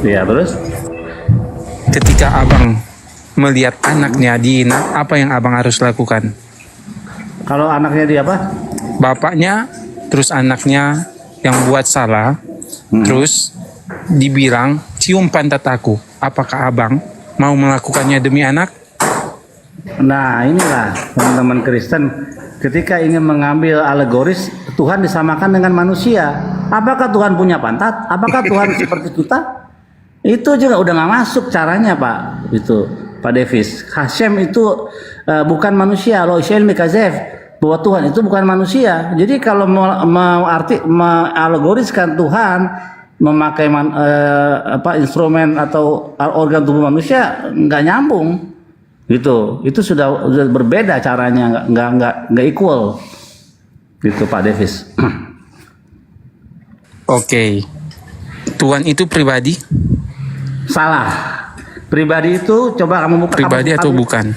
Ya, terus? Ketika abang melihat anaknya dihina, apa yang abang harus lakukan? Kalau anaknya dia apa? Bapaknya, terus anaknya yang buat salah, terus dibilang cium pantat aku. Apakah abang mau melakukannya demi anak? Nah, inilah teman-teman Kristen, ketika ingin mengambil alegoris, Tuhan disamakan dengan manusia. Apakah Tuhan punya pantat? Apakah Tuhan seperti kita? Itu juga udah nggak masuk caranya, Pak. Itu Pak Davis. Hashem itu bukan manusia. Lo Ishel Mikazef, bahwa Tuhan itu bukan manusia. Jadi kalau mau alegoriskan Tuhan memakai instrumen atau organ tubuh manusia, nggak nyambung. Gitu. Itu sudah berbeda caranya, nggak equal. Gitu Pak Davis. Oke. Tuhan itu pribadi? Salah. Pribadi itu coba kamu buka Pribadi kamus, atau bukan?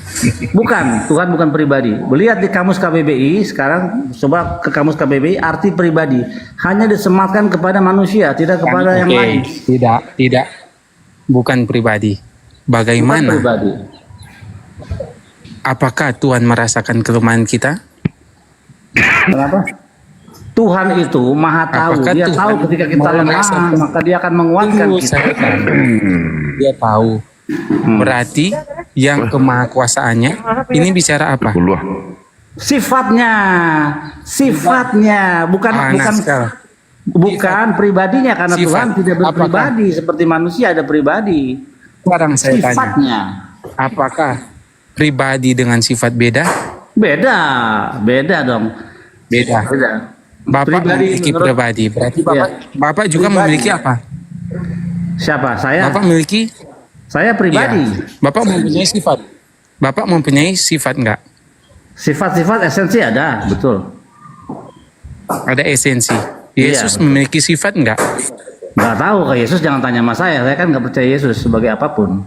Bukan, Tuhan bukan pribadi. Lihat di kamus KBBI sekarang, coba ke kamus KBBI arti pribadi hanya disematkan kepada manusia, tidak kepada yang lain. Tidak. Bukan pribadi. Bagaimana? Bukan pribadi. Apakah Tuhan merasakan kelemahan kita? Kenapa? Tuhan itu maha tahu. Apakah Dia Tuhan tahu ketika kita lemah, merasakan? maka dia akan menguatkan kita. Dia tahu. Berarti yang kemahakuasaannya ini bicara apa? Sifatnya bukan pribadinya, karena Sifat. Tuhan tidak berpribadi seperti manusia ada pribadi. Sekarang saya tanya, Sifatnya apakah pribadi dengan sifat beda? beda dong. Beda. Bapak memiliki pribadi, berarti Bapak juga memiliki apa? Siapa? Saya. Bapak memiliki? Saya pribadi. Iya. Bapak mempunyai sifat. Bapak mempunyai sifat enggak? Sifat-sifat esensi ada, betul. Ada esensi. Yesus memiliki sifat enggak? Nggak tahu, ke Yesus jangan tanya sama saya kan nggak percaya Yesus sebagai apapun.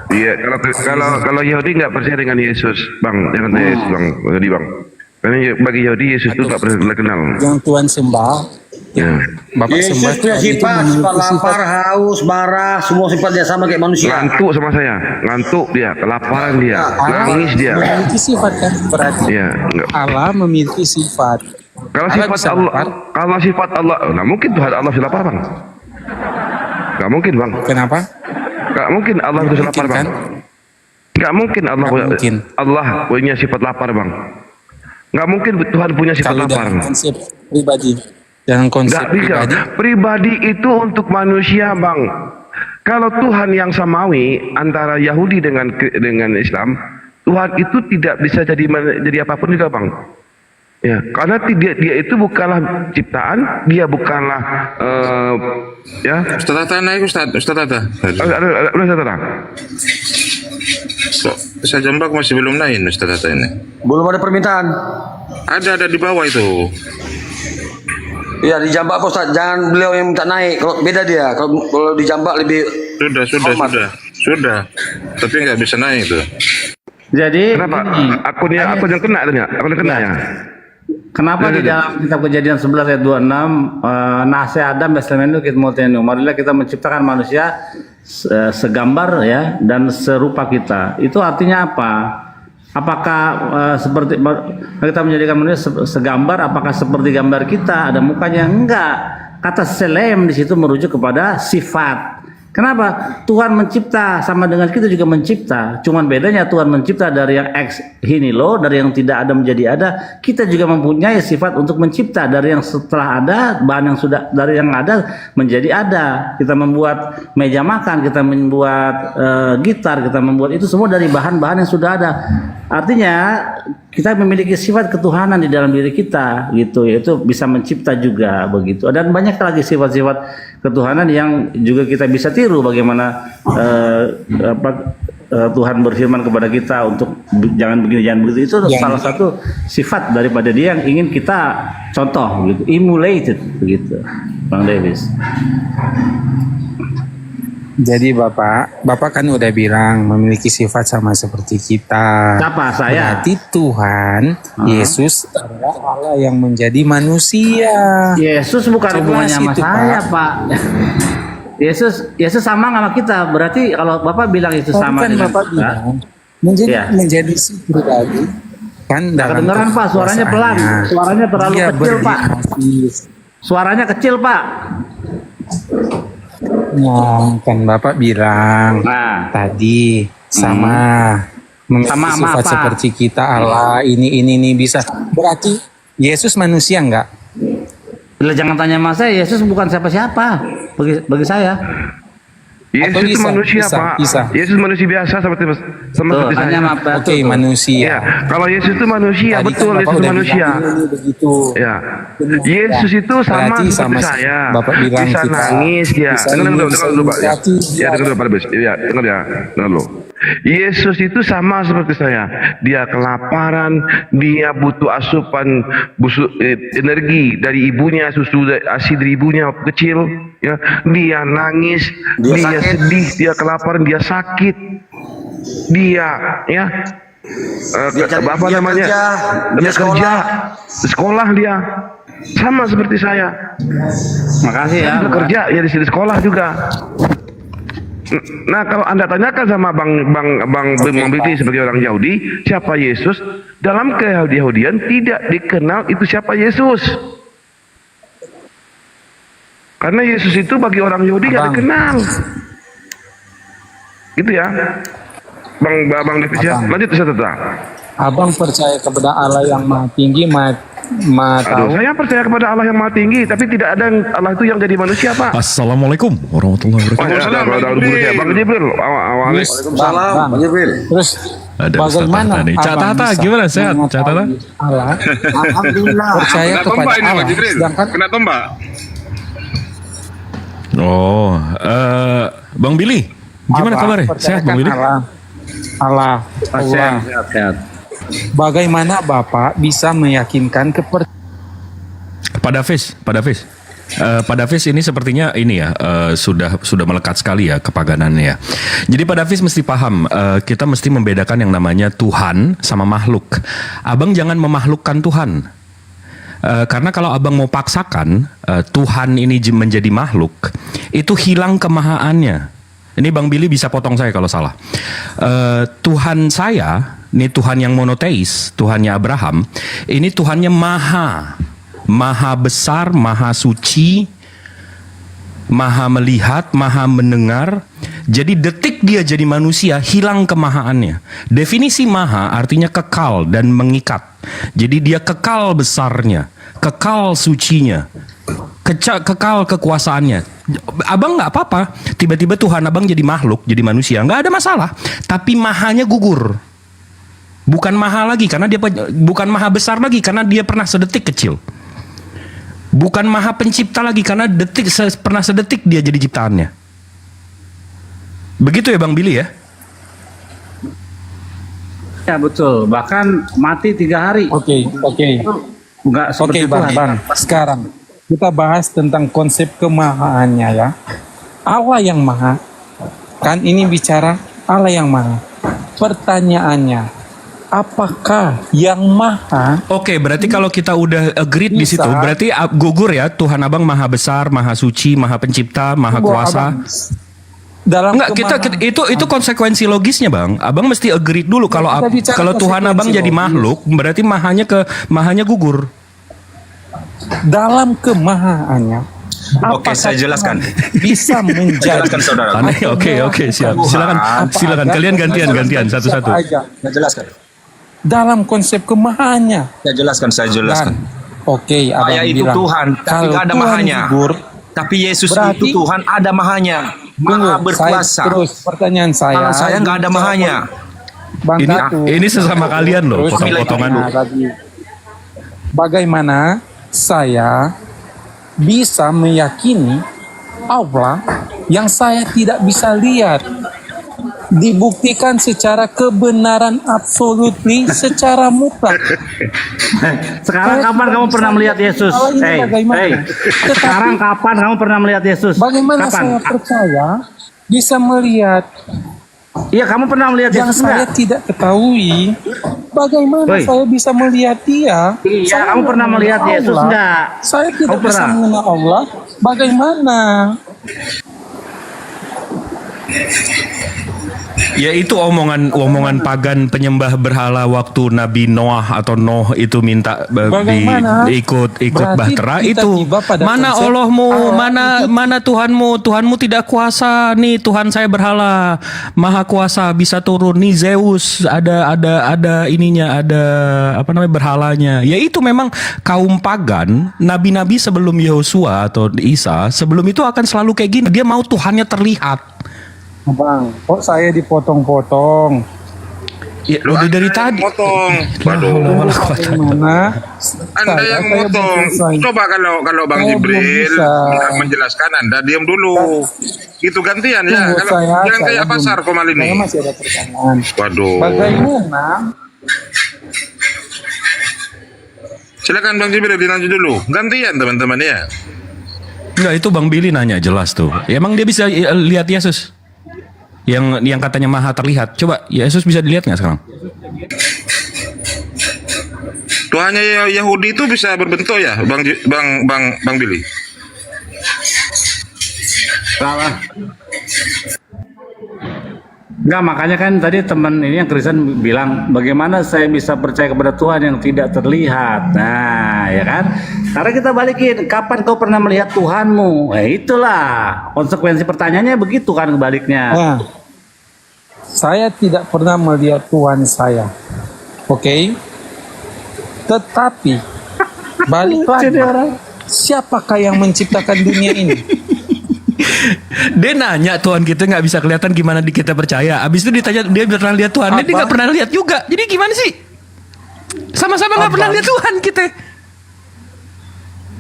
Iya, kalau Yahudi nggak percaya dengan Yesus, Bang, jangan tanya Yesus, Bang, jadi Bang. Karena bagi Yahudi Yesus itu nggak pernah kenal. Yang Tuhan sembah, Ya. Bapak sembah Yesus punya Tuhan itu sifat memiliki lapar, haus, marah, semua sifatnya sama kayak manusia. Ngantuk sama saya, ngantuk dia, kelaparan dia, nangis dia. memiliki sifat kan? Berarti Iya, enggak. Allah memiliki sifat. Kalau Allah sifat bisa Allah, lapar? kalau sifat Allah, nah mungkin Tuhan Allah bisa lapar, Bang. Nggak mungkin, Bang. Kenapa? Nggak mungkin Allah bisa lapar, Mungkin, Bang. kan? Nggak mungkin Allah punya sifat lapar, Bang. Nggak mungkin Tuhan punya sifat Kalau lapar. dalam konsep pribadi, dalam konsep Nggak bisa. pribadi, Pribadi itu untuk manusia, Bang. Kalau Tuhan yang samawi antara Yahudi dengan Islam, Tuhan itu tidak bisa jadi apapun juga, Bang. Ya, karena dia itu bukanlah ciptaan, dia bukanlah ya. Ustaz Tata naik Ustaz Tata. Ada. Saya jambak masih belum naik Ustaz Tata ini. Belum ada permintaan. Ada di bawah itu. Iya di Jambak Ustaz, jangan beliau yang minta naik. Kalau beda dia, kalau di Jambak lebih Sudah. Tapi nggak bisa naik itu. Jadi Kenapa? ini, Akun yang kena adanya, akun yang kena ya. kenapa di dalam kitab Kejadian 11 ayat 26 nase Adam beslemenu kit motenu, marilah kita menciptakan manusia segambar ya dan serupa kita. Itu artinya apa? Apakah seperti kita menjadikan manusia segambar? Apakah seperti gambar kita? Ada mukanya? Enggak. Kata selem di situ merujuk kepada sifat. Kenapa? Tuhan mencipta sama dengan kita juga mencipta. Cuman bedanya Tuhan mencipta dari yang ex nihilo, dari yang tidak ada menjadi ada. Kita juga mempunyai sifat untuk mencipta dari yang setelah ada, bahan yang sudah dari yang ada menjadi ada. Kita membuat meja makan, kita membuat gitar, kita membuat itu semua dari bahan-bahan yang sudah ada. Artinya kita memiliki sifat ketuhanan di dalam diri kita, gitu. Yaitu bisa mencipta juga begitu. Dan banyak lagi sifat-sifat ketuhanan yang juga kita bisa tiru bagaimana Tuhan berfirman kepada kita untuk jangan begini jangan begitu. Itu salah satu sifat daripada dia yang ingin kita contoh gitu, emulated begitu, Bang Davis. jadi Bapak kan udah bilang memiliki sifat sama seperti kita. Siapa? Saya. Berarti Tuhan Yesus adalah Allah yang menjadi manusia. Yesus bukan Jelas hubungannya sama itu, saya, Pak. Pak. Yesus sama sama kita. Berarti kalau Bapak bilang Yesus Tadi sama kan dengan Bapak kita, bilang menjadi Iya. si pribadi kan dalam kedengeran Pak, suaranya pelan, kekuasaannya. suaranya terlalu Dia kecil Pak. berdinasti. Suaranya kecil Pak. Nah, kan Bapak bilang Nah, tadi sama memiliki Sama sifat apa? seperti kita Allah ini bisa. Berarti Yesus manusia enggak? jangan tanya sama saya. Yesus bukan siapa-siapa bagi saya. Yesus Atau itu Isa, manusia, Isa, Pak. Isa. Yesus manusia biasa seperti Tuh, seperti tanya saya. sama Oke, tuh. manusia. Ya, kalau Yesus itu manusia, Tadi kan betul Bapak Yesus udah manusia. bilang ini begitu. Ya. Benar. Yesus itu sama Berarti seperti sama saya. Bapak bilang bisa kita nangis ya. bisa Dengar ini, dulu, bisa dengar dulu, Pak. Ya, berarti ya dengar dulu, Pak Debes. Ya, dengar ya. Dengar dulu. Yesus itu sama seperti saya. Dia kelaparan, dia butuh asupan energi dari ibunya, susu ASI dari ibunya waktu kecil, ya. Dia nangis, Dia dia sakit. sedih, dia kelaparan, dia sakit. Dia ya apa dia namanya? kerja, Dia dia kerja, sekolah dia. Sama seperti saya. Makasih ya. Dia kerja ya di sekolah juga. Nah, kalau Anda tanyakan sama Bang Billy sebagai orang Yahudi, siapa Yesus? Dalam keyahudian tidak dikenal itu siapa Yesus. Karena Yesus itu bagi orang Yahudi nggak Abang. dikenal. Gitu ya. Bang Davis ya. Abang. Lanjut saya tetap. Abang percaya kepada Allah yang Maha Tinggi, Maha Aduh, Tahu. saya percaya kepada Allah yang Maha Tinggi, tapi tidak ada Allah itu yang jadi manusia, Pak. Assalamualaikum warahmatullahi Oh, wabarakatuh. ya, udah buru saya. Bang Jibril, awalnya. Terus, Waalaikumsalam, Bang, Bang Jibril. Terus Ada Ustaz bagaimana Tahta nih. Cak Abang Tahta, bisa gimana? Sehat, Cak Tahta? mengetahui Allah, Alhamdulillah. percaya Kena kepada tombak ini Pak Allah, Jibril. sedangkan Kena tombak. Oh, Bang Billy, gimana Abang kabarnya? Sehat Bang percayakan Billy? Allah. Sehat, sehat. Bagaimana Bapak bisa meyakinkan Pada Fis. Pada Fis ini sepertinya ini ya sudah melekat sekali ya kepaganannya ya. Jadi pada Fis mesti paham kita mesti membedakan yang namanya Tuhan sama makhluk. Abang jangan memahlukkan Tuhan. Karena kalau abang mau paksakan Tuhan ini menjadi makhluk, itu hilang kemahaannya. Ini Bang Billy bisa potong saya kalau salah. Tuhan saya, ini Tuhan yang monoteis, Tuhannya Abraham, ini Tuhannya maha besar, maha suci, maha melihat, maha mendengar. Jadi detik dia jadi manusia, hilang kemahaannya. Definisi maha artinya kekal dan mengikat. Jadi dia kekal besarnya, kekal sucinya, kekal kekuasaannya. Abang nggak apa-apa, tiba-tiba Tuhan abang jadi makhluk, jadi manusia, nggak ada masalah. Tapi mahanya gugur. Bukan maha lagi karena dia bukan maha besar lagi karena dia pernah sedetik kecil. Bukan maha pencipta lagi karena pernah sedetik dia jadi ciptaannya. Begitu ya Bang Billy ya? Ya betul. Bahkan mati 3 hari. Oke. Enggak Oke, seperti Tuhan. Bang. Sekarang kita bahas tentang konsep kemahaannya ya. Allah yang maha. Kan ini bicara Allah yang maha. Pertanyaannya, apakah yang maha Oke, berarti kalau kita udah agreed di Bisa. situ, berarti gugur ya Tuhan abang maha besar, maha suci, maha pencipta, maha Gua, kuasa. Abang, dalam Enggak, kemahaan- itu konsekuensi logisnya bang. Abang mesti agree dulu kalau kita bicara kalau Tuhan abang konsekuensi jadi logis. makhluk, berarti mahanya gugur. dalam kemahaannya. Oke, saya jelaskan. Bisa menjadi. Jelaskan, saudara. Aneh, oke, siap. Silakan kalian gantian satu-satu. Saya jelaskan. Dalam konsep kemahaannya. Saya jelaskan. Oke, abang Saya itu bilang, Tuhan, tapi kalau nggak ada Tuhan mahanya. gugur, Tapi Yesus Berarti- itu Tuhan ada mahanya. Maha tunggu, berkuasa. terus pertanyaan saya. Kalau saya nggak ada mahanya. Bang Ini Datu. ini sesama kalian loh, Terus potong-potongan. nah, tadi. Bagaimana saya bisa meyakini Allah yang saya tidak bisa lihat dibuktikan secara kebenaran absolutely secara mutlak. Sekarang kapan kamu pernah melihat Yesus? Allah ini bagaimana? Tetapi- Sekarang kapan kamu pernah melihat Yesus? Bagaimana Kapan? saya percaya bisa melihat Iya, kamu pernah melihat yang Yesus saya enggak? tidak ketahui? Bagaimana Woi. saya bisa melihat dia? Iya, Saya kamu pernah mengenal melihat Yesus Allah. enggak? Saya tidak Kamu bisa pernah? mengenal Allah. Bagaimana? Ya itu omongan pagan penyembah berhala waktu Nabi Noah atau Noh itu minta Bagaimana? ikut Berarti bahtera kita itu. tiba pada Mana konsep Allahmu, Allah mana Tuhanmu tidak kuasa. Nih Tuhan saya berhala, maha kuasa bisa turun. Nih Zeus ada ininya, ada apa namanya berhalanya. Ya itu memang kaum pagan, nabi-nabi sebelum Yosua atau Isa, sebelum itu akan selalu kayak gini. Dia mau Tuhannya terlihat. Bang, kok saya dipotong-potong? Ya, udah dari tadi. Motong. Waduh, Bagaimana? Anda yang motong. Coba kalau Bang Saya belum Jibril bisa. menjelaskan, Anda diam dulu. Itu gantian ya. Tunggu, Kalau jangan saya kayak belum- pasar Komal Saya ini. masih ada pertanyaan. Waduh. Bagaimana? Silakan Bang Jibril dilanjut dulu. Gantian teman-teman ya. Enggak, itu Bang Billy nanya jelas tuh. Ya, emang dia bisa lihat Yesus? Yang katanya maha terlihat. Coba Yesus bisa dilihat nggak sekarang? Tuhannya Yahudi itu bisa berbentuk ya, Bang Billy. Salah. Enggak, makanya kan tadi teman ini yang Kristen bilang, bagaimana saya bisa percaya kepada Tuhan yang tidak terlihat. Nah, ya kan? Karena kita balikin, kapan kau pernah melihat Tuhanmu? Itulah konsekuensi pertanyaannya begitu kan kebaliknya. Nah, saya tidak pernah melihat Tuhan saya. Oke? Tetapi balik lagi, siapakah yang menciptakan dunia ini? Dia nanya Tuhan kita nggak bisa kelihatan, gimana di kita percaya. Abis itu ditanya dia pernah lihat Tuhan, dia nggak pernah lihat juga. Jadi gimana sih? Sama-sama nggak pernah lihat Tuhan kita.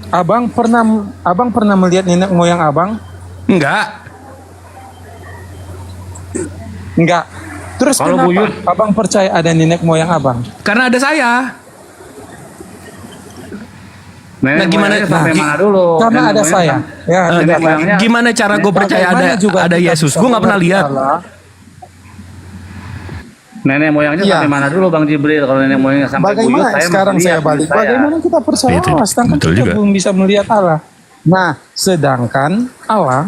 Abang pernah melihat nenek moyang abang? Enggak. Enggak. Terus Kalau kenapa buyut? abang percaya ada nenek moyang abang? Karena ada saya. Nenek Nah, gimana- moyangnya sampai nah, mana dulu? Karena Nenek ada moyang saya. Ya, nenek nenek moyangnya Gimana cara gue percaya Bagaimana juga ada kita Yesus? bisa Gue nggak pernah mengerti lihat. Allah? nenek moyangnya Iya. sampai mana dulu Bang Jibril? Kalau nenek moyangnya sampai buyut, Bagaimana saya sekarang masih saya lihat balik? buyut saya. Bagaimana kita percaya Itu, Allah? Sedangkan betul kita juga. belum bisa melihat Allah. Nah, sedangkan Allah,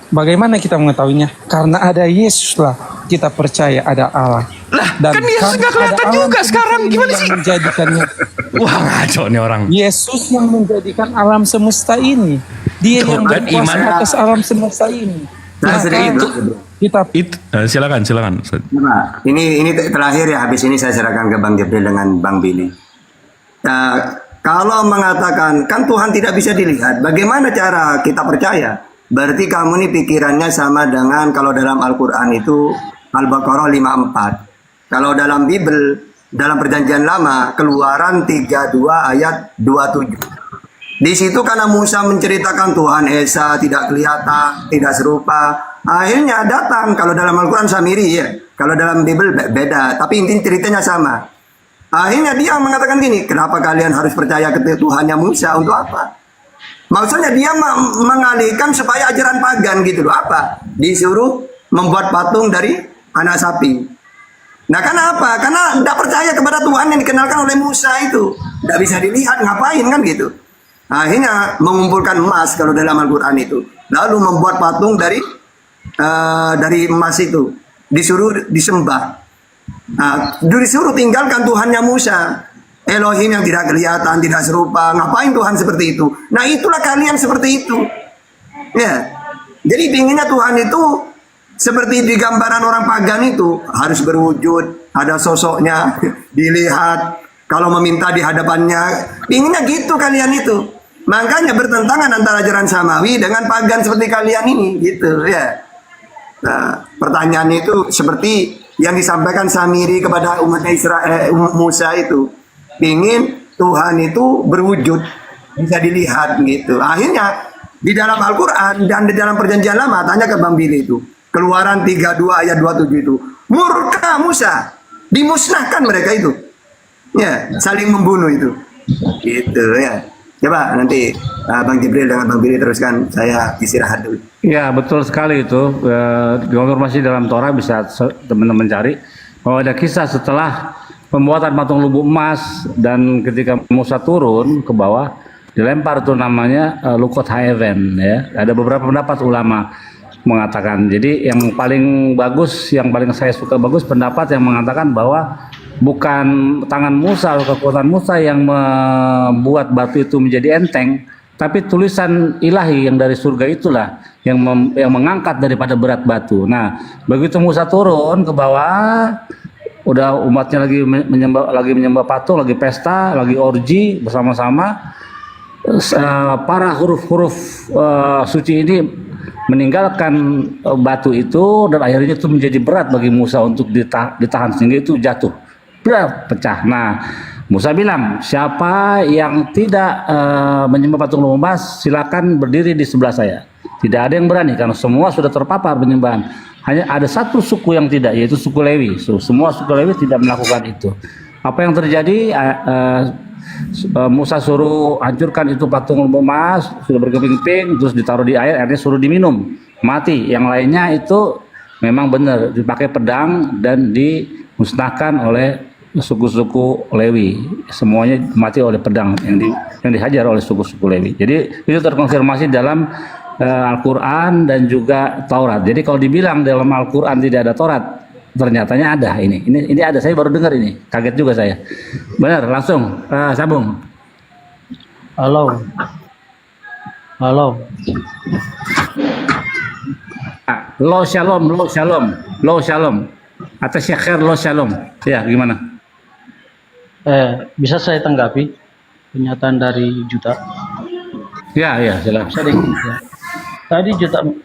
bagaimana kita mengetahuinya? Karena ada Yesus lah kita percaya ada Allah. Lah, Dan kan Yesus karena nggak kelihatan ada alam juga semesta sekarang. ini Gimana yang sih? menjadikannya. Wah, ngaco nih orang. Yesus yang menjadikan alam semesta ini. Dia Tuh, yang kan berkuasa iman. atas alam semesta ini. Saya sedikit, Maka kita Silakan. Nah, ini terakhir ya, habis ini saya serahkan ke Bang Jibril dengan Bang Billy. Kalau mengatakan kan Tuhan tidak bisa dilihat, bagaimana cara kita percaya? Berarti kamu ini pikirannya sama dengan kalau dalam Al-Quran itu Al-Baqarah 54. Kalau dalam Bible, dalam perjanjian lama, Keluaran 32 ayat 27. Di situ karena Musa menceritakan Tuhan Esa tidak kelihatan, tidak serupa. Akhirnya datang, kalau dalam Al-Quran Samiri ya. Kalau dalam Bible beda, tapi intinya ceritanya sama. Akhirnya dia mengatakan gini, kenapa kalian harus percaya ke Tuhannya Musa? Untuk apa? Maksudnya dia mengalihkan supaya ajaran pagan gitu loh. Apa? Disuruh membuat patung dari anak sapi. Nah karena apa? Karena tidak percaya kepada Tuhan yang dikenalkan oleh Musa itu. Tidak bisa dilihat, ngapain kan gitu. Akhirnya mengumpulkan emas kalau dalam Al-Quran itu. Lalu membuat patung dari emas itu. Disuruh disembah. Nah, disuruh tinggalkan Tuhannya Musa. Elohim yang tidak kelihatan, tidak serupa. Ngapain Tuhan seperti itu? Nah itulah kalian seperti itu. Ya. Jadi pinginnya Tuhan itu seperti di gambaran orang pagan itu. Harus berwujud, ada sosoknya, dilihat. Kalau meminta di hadapannya. Pinginnya gitu kalian itu. Makanya bertentangan antara ajaran samawi dengan pagan seperti kalian ini. Gitu ya. Nah, pertanyaan itu seperti yang disampaikan Samiri kepada umatnya Israel, Musa itu. Ingin Tuhan itu berwujud, bisa dilihat gitu. Akhirnya di dalam Al-Quran dan di dalam perjanjian lama, tanya ke Bang Billy itu, Keluaran 32 ayat 27 itu, murka Musa, dimusnahkan mereka itu. Ya, saling membunuh itu. Gitu ya. Coba nanti Bang Jibril dengan Bang Billy teruskan, saya istirahat dulu. Ya, betul sekali itu. Dikonfirmasi dalam Torah, bisa teman-teman cari bahwa ada kisah setelah pembuatan patung lubuk emas, dan ketika Musa turun ke bawah dilempar tuh namanya Lukot Haeven ya. Ada beberapa pendapat ulama. mengatakan. Jadi yang paling bagus, yang paling saya suka bagus pendapat yang mengatakan bahwa bukan tangan Musa, kekuatan Musa yang membuat batu itu menjadi enteng, tapi tulisan ilahi yang dari surga itulah yang mengangkat daripada berat batu. Nah, begitu Musa turun ke bawah, udah umatnya lagi menyembah patung, lagi pesta, lagi orgi bersama-sama. Para huruf-huruf suci ini meninggalkan batu itu, dan akhirnya itu menjadi berat bagi Musa untuk ditahan sehingga itu jatuh, pecah. Nah, Musa bilang, siapa yang tidak menyembah patung emas, silakan berdiri di sebelah saya. Tidak ada yang berani karena semua sudah terpapar penyembahan. Hanya ada satu suku yang tidak, yaitu suku Lewi. Semua suku Lewi tidak melakukan itu. Apa yang terjadi? Musa suruh hancurkan itu patung emas, sudah berkeping-keping, terus ditaruh di air, airnya suruh diminum, mati. Yang lainnya itu memang benar dipakai pedang dan dimusnahkan oleh suku-suku Lewi. Semuanya mati oleh pedang yang dihajar oleh suku-suku Lewi. Jadi itu terkonfirmasi dalam Al-Quran dan juga Taurat. Jadi kalau dibilang dalam Al-Quran tidak ada Taurat, ternyatanya ada. Ini ada, saya baru dengar ini, kaget juga saya. Benar, langsung sambung. Halo. Lo shalom. Atas syakhir lo shalom. Ya, gimana? Bisa saya tanggapi pernyataan dari Juta? Ya, silakan. Ya. Tadi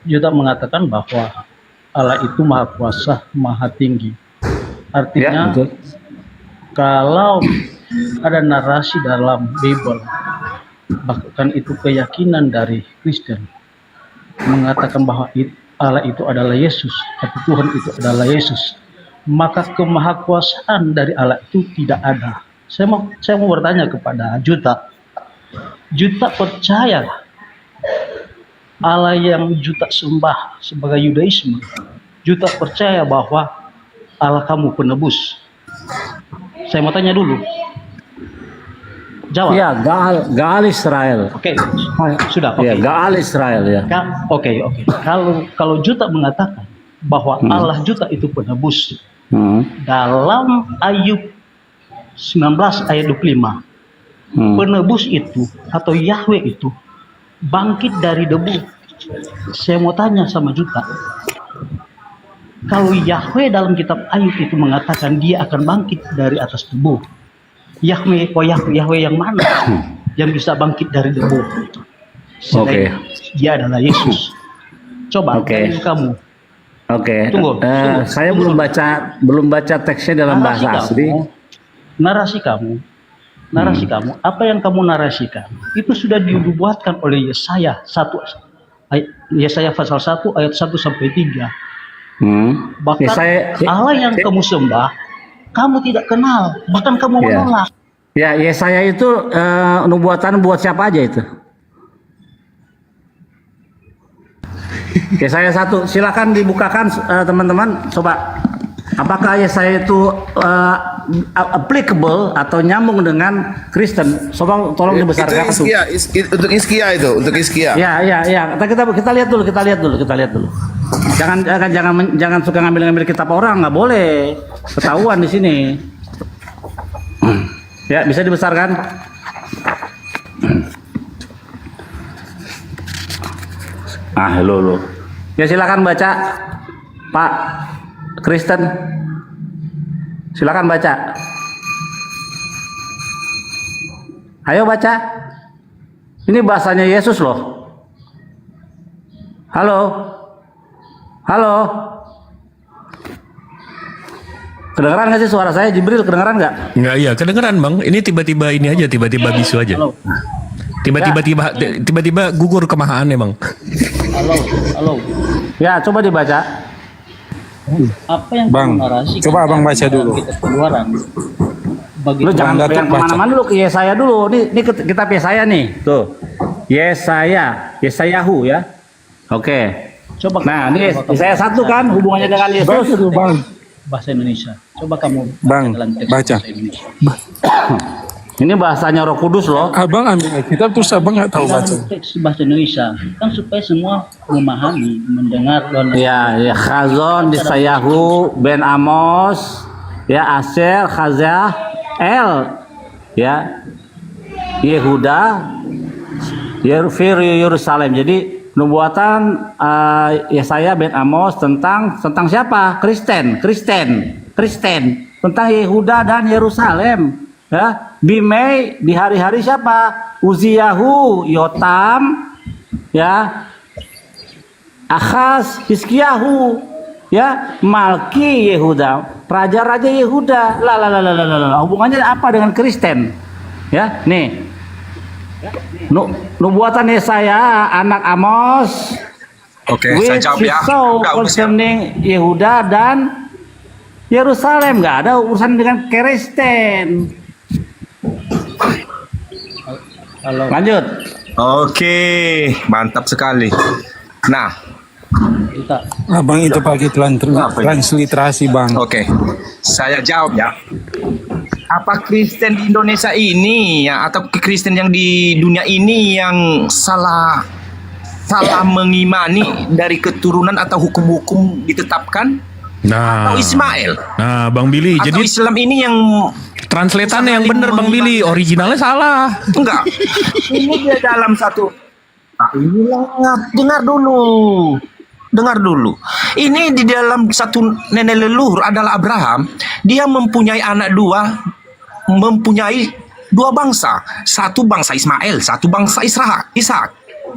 Juta mengatakan bahwa Allah itu maha kuasa, maha tinggi. Artinya, betul. Kalau ada narasi dalam Bible, bahkan itu keyakinan dari Kristen, mengatakan bahwa Allah itu adalah Yesus, atau Tuhan itu adalah Yesus, maka kemahakuasaan dari Allah itu tidak ada. Saya mau bertanya kepada Juta percaya Allah yang Juta sembah sebagai Yudaisme, Juta percaya bahwa Allah kamu penebus? Saya mau tanya dulu. Jawab. Ya, Gaal Israel. Oke, sudah. Oke. Ya, Gaal Israel ya. Oke. Kalau Juta mengatakan bahwa Allah Juta itu penebus, dalam Ayub 19 ayat 25, penebus itu atau Yahweh itu bangkit dari debu. Saya mau tanya sama Juta, kalau Yahweh dalam kitab Ayub itu mengatakan dia akan bangkit dari atas debu, Yahweh yang mana yang bisa bangkit dari debu? Selain dia adalah Yesus. Coba kamu. Tunggu. Saya belum baca teksnya dalam bahasa asli. Narasi kamu, apa yang kamu narasikan itu sudah dibuatkan oleh Yesaya pasal 1 ayat 1 sampai 3. Bahkan Allah yang kamu sembah, kamu tidak kenal, bahkan kamu menolak. Ya, Yesaya itu nubuatan buat siapa aja itu? Yesaya 1, silakan dibukakan teman-teman, coba. Apakah Yesaya itu applicable atau nyambung dengan Kristen? Tolong dibesarkan. Untuk Iskia itu, untuk Iskia. Ya. Kita lihat dulu. Jangan suka ngambil kitab orang, nggak boleh. Ketahuan di sini. Ya, bisa dibesarkan. Halo. Ya, silakan baca, Pak Kristen. Silakan baca. Ayo baca. Ini bahasanya Yesus loh. Halo. Kedengeran nggak sih suara saya, Jibril? Kedengeran nggak? Nggak, iya kedengeran bang. Ini tiba-tiba bisu aja. Tiba-tiba gugur kemahaannya bang. Halo. Ya, coba dibaca. Apa yang Bang, kamu narasikan? coba abang baca dulu. Keluaran. Lu jangan kemana-mana dulu, ke Yesaya dulu. Ini kitab Yesaya nih. Tuh. Yesayahu ya. Oke. Coba. Nah, ini Yesaya 1 kan hubungannya dengan Yesus. Bang. Bahasa Indonesia. Coba kamu Bang, dalam teks baca. bahasa Indonesia. Ini bahasanya Roh Kudus loh. Abang ambil Alkitab terus abang nggak tahu baca. Dalam teks bahasa Indonesia kan supaya semua memahami, mendengar dan Ya, Khazon di Sayahu, Ben Amos, ya Aser, Khazah, El, ya Yehuda, Yerusalem. Jadi nubuatan Yesaya Ben Amos tentang siapa? Kristen tentang Yehuda dan Yerusalem. Ya, Bimei di hari-hari siapa? Uziyahu, Yotam, ya, Akhaz, Hizkiyahu, ya, Malki Yehuda, raja-raja Yehuda. Hubungannya apa dengan Kristen? Ya, nih. Nubuatan Yesaya anak Amos. Oke, saya jawab ya. Udah, Concerning Yehuda dan Yerusalem, nggak ada urusan dengan Kristen. Lanjut. Oke, mantap sekali. Nah, kita Abang itu pakai transliterasi bang. oke, saya jawab ya. Apa Kristen di Indonesia ini ya, atau Kristen yang di dunia ini yang salah mengimani dari keturunan atau hukum-hukum ditetapkan? Nah, Atau Ismail? nah Bang Billy, Atau jadi Islam ini yang translatannya yang bener Bang Billy, originalnya salah. enggak? Ini dia dalam satu. Nah, inilah, dengar dulu. Ini di dalam satu nenek leluhur adalah Abraham. Dia mempunyai dua bangsa. Satu bangsa Ismail, satu bangsa Ishak.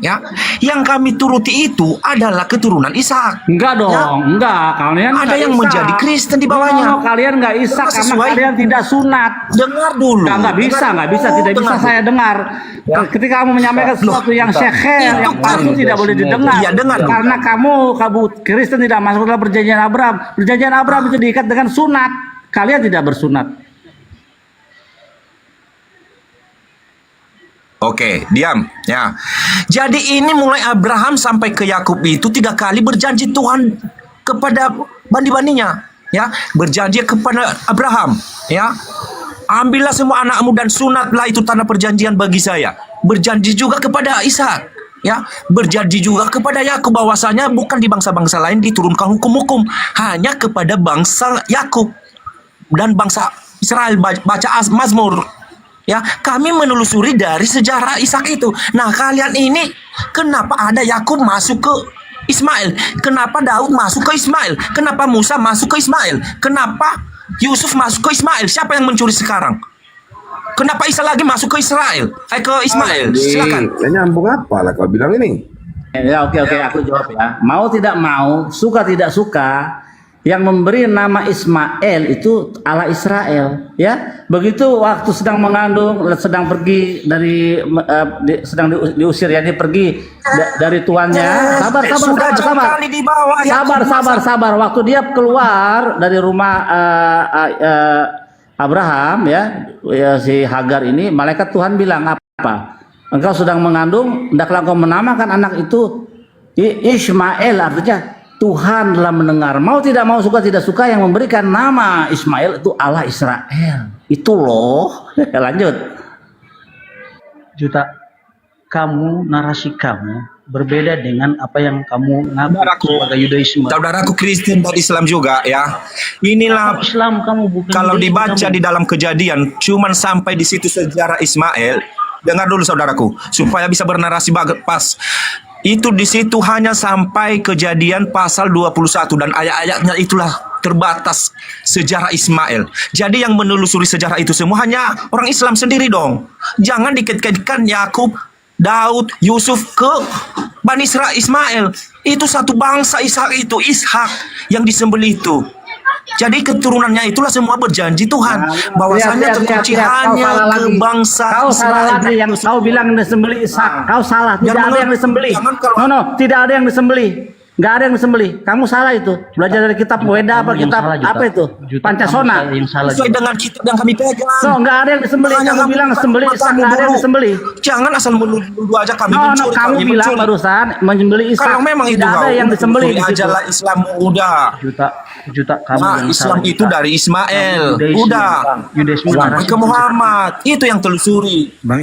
Ya, yang kami turuti itu adalah keturunan Ishak. Enggak dong, Ya. enggak. Kalian Ada nggak yang Ishak. menjadi Kristen di bawahnya. No, kalian nggak Ishak Karena karena sesuai- kalian tidak sunat. Dengar dulu. Nggak bisa, tidak bisa Dengar saya dengar. Ya. Ketika kamu menyampaikan sesuatu yang syekhir, Itu yang palsu kan. tidak boleh didengar. Iya, dengar. Karena kamu Kristen tidak masuk dalam perjanjian Abraham. Perjanjian Abraham itu diikat dengan sunat. Kalian tidak bersunat. Oke, diam. Ya. Jadi ini mulai Abraham sampai ke Yakub itu 3 kali berjanji Tuhan kepada bani-baninya, ya, berjanji kepada Abraham, ya. Ambillah semua anakmu dan sunatlah itu tanah perjanjian bagi saya. Berjanji juga kepada Ishak, ya. Berjanji juga kepada Yakub bahwasanya bukan di bangsa-bangsa lain diturunkan hukum-hukum, hanya kepada bangsa Yakub dan bangsa Israel. Baca Mazmur. Ya, kami menelusuri dari sejarah Ishak itu. Nah, kalian ini kenapa ada Yakub masuk ke Ismail? Kenapa Daud masuk ke Ismail? Kenapa Musa masuk ke Ismail? Kenapa Yusuf masuk ke Ismail? Siapa yang mencuri sekarang? Kenapa Isa lagi masuk ke Israel? Ke Ismail? Silakan. Nyambung apa lah kau bilang ini? Ya, oke, aku jawab ya. Mau tidak mau, suka tidak suka, yang memberi nama Ismail itu Allah Israel, ya. Begitu waktu sedang mengandung, sedang pergi dari sedang diusir, ya, dia pergi dari tuannya. Sabar. Waktu dia keluar dari rumah Abraham, ya, si Hagar ini, malaikat Tuhan bilang apa? Engkau sedang mengandung, hendaklah engkau menamakan anak itu Ismail, artinya Tuhan telah mendengar. Mau tidak mau, suka tidak suka, yang memberikan nama Ismail itu Allah Israel. Itu loh. Lanjut. Juta, narasi kamu berbeda dengan apa yang kamu ngaku sebagai Yudaisme. Saudaraku Kristen dan Islam juga, ya. Inilah Islam kamu bukan. kalau Yudaisme dibaca kamu. di dalam Kejadian, cuman sampai di situ sejarah Ismail. Dengar dulu saudaraku, supaya bisa bernarasi pas. Itu di situ hanya sampai Kejadian pasal 21 dan ayat-ayatnya itulah terbatas sejarah Ismail. Jadi yang menelusuri sejarah itu semua hanya orang Islam sendiri dong. Jangan dikait-kaitkan Yakub, Daud, Yusuf ke Bani Israel Ismail. Itu satu bangsa Ishak yang disembelih itu. Jadi keturunannya itulah semua berjanji Tuhan bahwasanya terkunci hanya ke bangsa Kau salah lagi, yang kau bilang disembelih Ishak. Kau salah, tidak ada yang disembelih. No, tidak ada yang disembelih. Nggak ada yang disembelih. Kamu salah itu. Belajar dari kitab Weda apa Kamu yang kitab salah, Juta. apa itu? Juta, Pancasona. kamu yang salah, Sesuai Juta. dengan kitab yang kami pegang. No, nggak ada yang disembelih. Makanya Kamu bilang bukan sembelih, matamu nggak ada yang dulu. disembelih. Jangan asal menuduh aja kami No, mencuri. kamu kami bilang mencuri. barusan menyembelih Isa. Kalau memang itu tidak ada yang disembelih di aja situ. lah Islam udah. Juta, kamu Nah, yang Islam salah, itu Juta. dari Ismail. Yudaisme, Udah. Yudaisme Sampai narasi ke Muhammad. Itu yang telusuri. Bang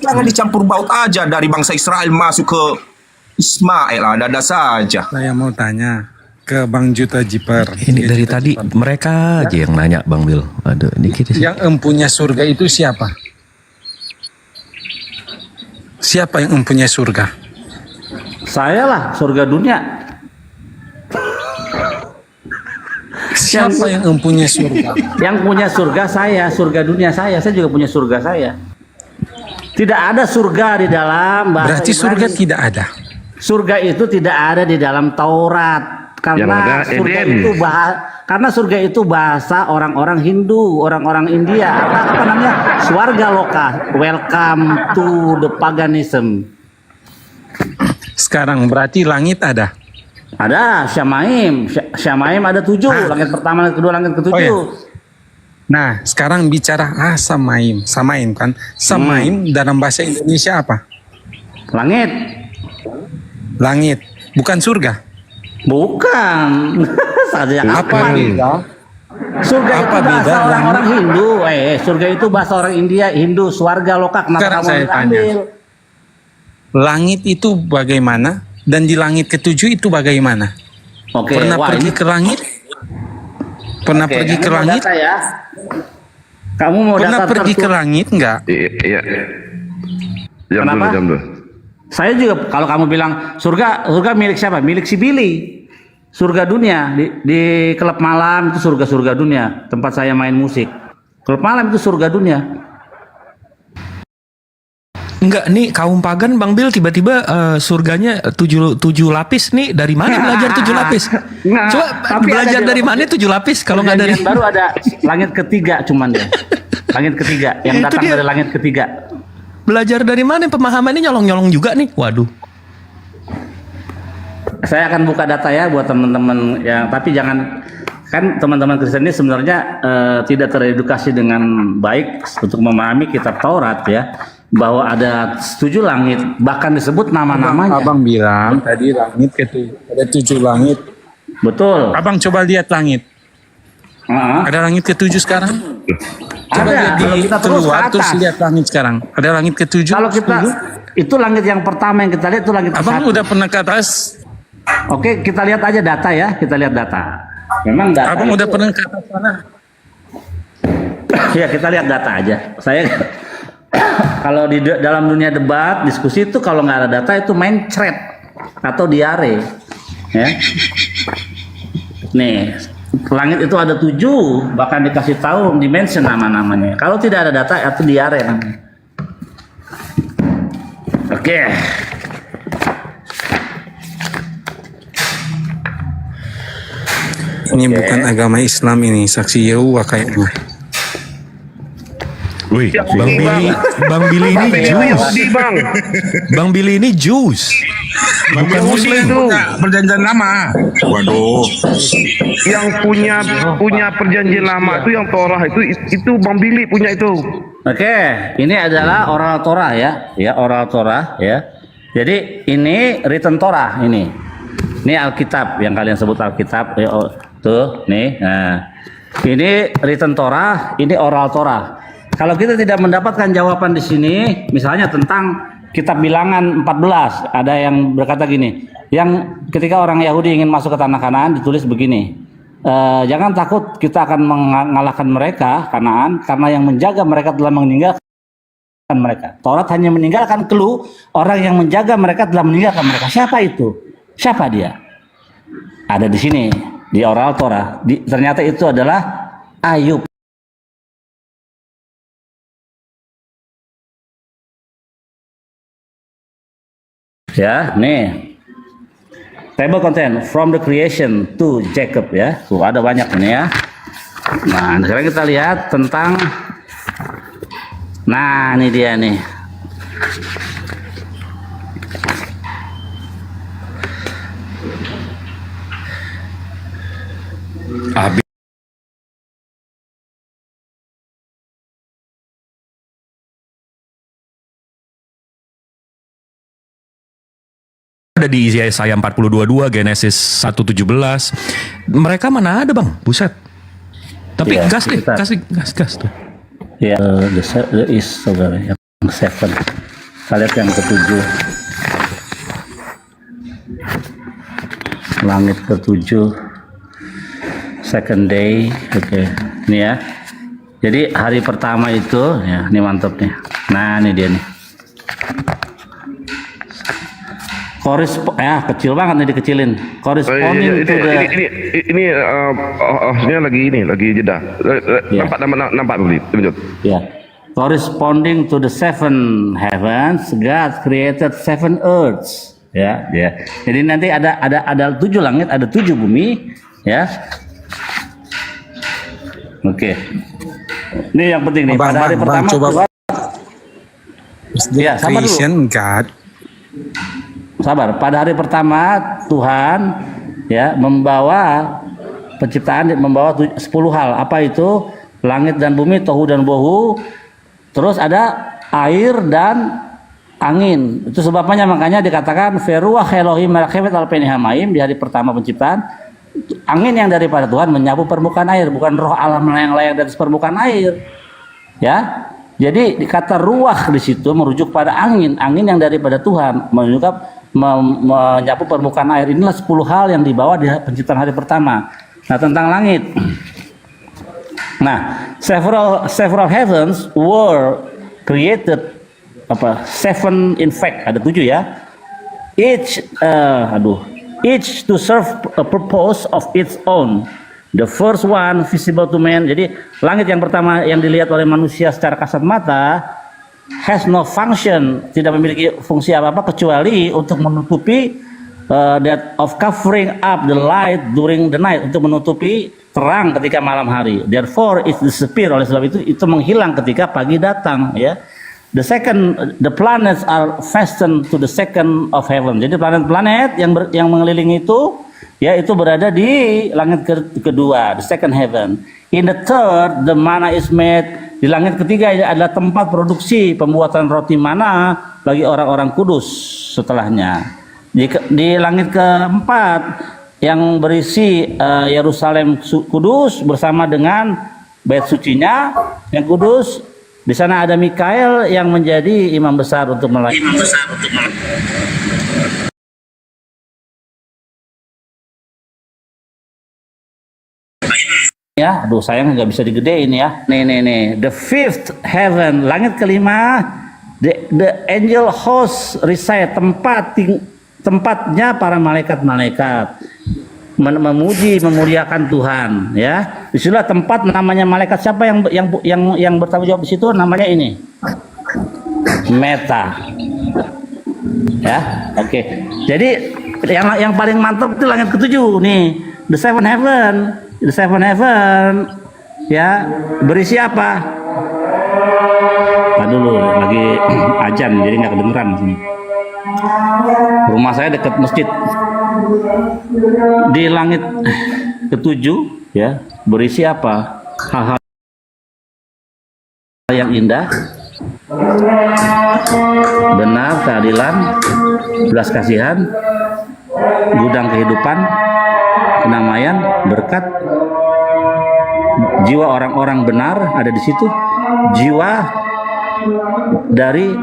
Jangan dicampur baut aja dari bangsa Israel masuk ke Ismail. Ada saja. saya mau tanya ke Bang Juta Jiper. Ini dari tadi mereka aja yang nanya Bang Bil. Aduh, ini kita sih. Yang empunya surga itu siapa? Siapa yang empunya surga? Saya lah surga dunia. Siapa yang empunya surga? Yang punya surga saya, surga dunia saya. Saya juga punya surga saya. Tidak ada surga di dalam bahasa Berarti surga Ibrani. tidak ada. Surga itu tidak ada di dalam Taurat Yang karena ada surga Eden. itu karena surga itu bahasa orang-orang Hindu, orang-orang India. Apa namanya? Swarga loka. Welcome to the paganism. Sekarang berarti langit ada. Ada Syamaim. Syamaim ada 7. Langit pertama, langit kedua, langit ke-7. Oh, iya. Nah, sekarang bicara Samaim. Samaim kan? Samaim dalam bahasa Indonesia apa? Langit. Langit. Bukan surga. Bukan. Saja Apa beda? Surga Apa itu bahasa beda orang-orang Hindu. Surga itu bahasa orang India, Hindu, swarga loka. Kenapa Sekarang kamu saya ambil? tanya. Langit itu bagaimana? Dan di langit ke-7 itu bagaimana? Oke, Pernah wah, pergi ini- ke langit? Pernah Oke, pergi kamu ke mau langit? data ya? Kamu mau Pernah data pergi ke langit enggak? Iya. Jam Kenapa? dulu, jam dulu. Saya juga kalau kamu bilang surga milik siapa? Milik si Billy. Surga dunia di klub malam itu surga dunia, tempat saya main musik. Klub malam itu surga dunia. Enggak nih kaum pagan Bang Bil tiba-tiba surganya tujuh lapis nih dari mana belajar 7 lapis? Nggak, Coba tapi belajar ada dari mana 7 lapis kalau nggak dari Perjanjian baru ada langit ketiga cuman deh. Langit ketiga yang Itu datang dia. dari langit ketiga. belajar dari mana pemahamannya nyolong-nyolong juga nih. Waduh. Saya akan buka data ya buat teman-teman yang tapi jangan kan teman-teman Kristen ini sebenarnya tidak teredukasi dengan baik untuk memahami kitab Taurat ya bahwa ada 7 langit bahkan disebut nama-namanya. Abang bilang tadi langit ada 7 langit. Betul. Abang coba lihat langit. Ada langit ke-7 sekarang? Coba Ada. lihat Kalau di kita terus ke keluar atas. terus lihat langit sekarang. Ada langit ke-7? Kalau kita 10? itu langit yang pertama yang kita lihat itu langit Abang ke-1. udah pernah ke atas? Oke, kita lihat aja data ya. Kita lihat data. Memang data. Abang udah itu- pernah ke atas sana? Ya, kita lihat data aja. Saya kalau di dalam dunia debat, diskusi itu kalau nggak ada data itu main thread atau diare. Ya. Nih, langit itu ada 7, bahkan dikasih tahu dimension nama-namanya. Kalau tidak ada data itu diare namanya. Oke. Ini bukan agama Islam ini, saksi Yehuwa kayaknya. Wih, Bang Billy ini Jews. Yahudi, Bang. Bang Billy ini Jews. Bukan Muslim. Perjanjian lama. Waduh. Yang punya perjanjian lama itu yang Torah itu Bang Billy punya itu. Oke, ini adalah oral Torah ya oral Torah ya. Jadi ini written Torah ini. Ini Alkitab yang kalian sebut Alkitab. Ya, tuh, nih. Nah, ini written Torah, ini oral Torah. Kalau kita tidak mendapatkan jawaban di sini, misalnya tentang Kitab Bilangan 14, ada yang berkata gini, yang ketika orang Yahudi ingin masuk ke tanah Kanaan ditulis begini. Jangan takut, kita akan mengalahkan mereka Kanaan karena yang menjaga mereka telah meninggalkan mereka. Taurat hanya meninggalkan clue, orang yang menjaga mereka telah meninggalkan mereka. Siapa itu? Siapa dia? Ada di sini di oral Torah. Ternyata itu adalah Ayub. Ya, nih. Table content from the creation to Jacob ya. Tuh ada banyak ini ya. Nah, sekarang kita lihat tentang nah, ini dia nih. Habis ada di Yesaya 42:2, Genesis 1:17. Mereka mana ada, Bang? Buset. Tapi Iya, gas deh, kita- gas tuh. Ya, the is saudara yang 7. Kita lihat yang ke-7. Langit ke-7. Second day. Oke. Ini ya. Jadi hari pertama itu ya, ini mantap nih. Nah, ini dia nih. Kecil banget nih dikecilin. Corresponding to the ini lagi jeda. Ya. Nampak beli. Lanjut. ya. Corresponding to the 7 heavens, God created 7 earths. Ya. Jadi nanti ada 7 langit, ada 7 bumi, ya. Oke. Ini yang penting nih. Bang, Pada hari Bang, pertama coba. Tuhan- Ya, sabar dulu. Creation God. Sabar. Pada hari pertama Tuhan ya membawa penciptaan, membawa 10 hal. Apa itu? Langit dan bumi, tohu dan bohu. Terus ada air dan angin. Itu sebabnya makanya dikatakan Feruah Elohim Merakhemet Alpenihamaim di hari pertama penciptaan. Angin yang daripada Tuhan menyapu permukaan air, bukan roh Allah melayang-layang dari permukaan air. Ya. Jadi kata ruah di situ merujuk pada angin yang daripada Tuhan menunjukkan menyapu permukaan air. Inilah 10 hal yang dibawa di penciptaan hari pertama. Nah, tentang langit. Nah, several heavens were created 7 in fact, ada 7 ya. Each to serve a purpose of its own. The first one visible to man. Jadi langit yang pertama yang dilihat oleh manusia secara kasat mata has no function, tidak memiliki fungsi apa-apa kecuali untuk menutupi that of covering up the light during the night, untuk menutupi terang ketika malam hari. Therefore it disappear, oleh sebab itu menghilang ketika pagi datang, ya. The planets are fastened to the second of heaven. Jadi planet-planet yang mengelilingi itu ya itu berada di langit kedua, the second heaven. In the third, the manna is made. Di langit ketiga adalah tempat produksi pembuatan roti mana bagi orang-orang kudus setelahnya. Di langit keempat yang berisi Yerusalem kudus bersama dengan bait sucinya yang kudus. Di sana ada Mikael yang menjadi imam besar untuk melayani. Ya, aduh sayang nggak bisa digedein ya. Nih. The fifth heaven, langit kelima, the angel host reside, tempatnya para malaikat-malaikat memuji, memuliakan Tuhan, ya. Disitulah tempat namanya malaikat. Siapa yang bertanggung jawab di situ? Namanya ini, Meta. Ya, oke. Jadi yang paling mantap itu langit ketujuh nih, the seven heaven. The seven heaven ya berisi apa? Dulu lagi ajan jadi nggak kedengeran. Rumah saya dekat masjid. Di langit ketujuh ya berisi apa? Hal-hal yang indah, benar, keadilan, belas kasihan, gudang kehidupan, kedamaian, berkat, jiwa orang-orang benar ada di situ, jiwa dari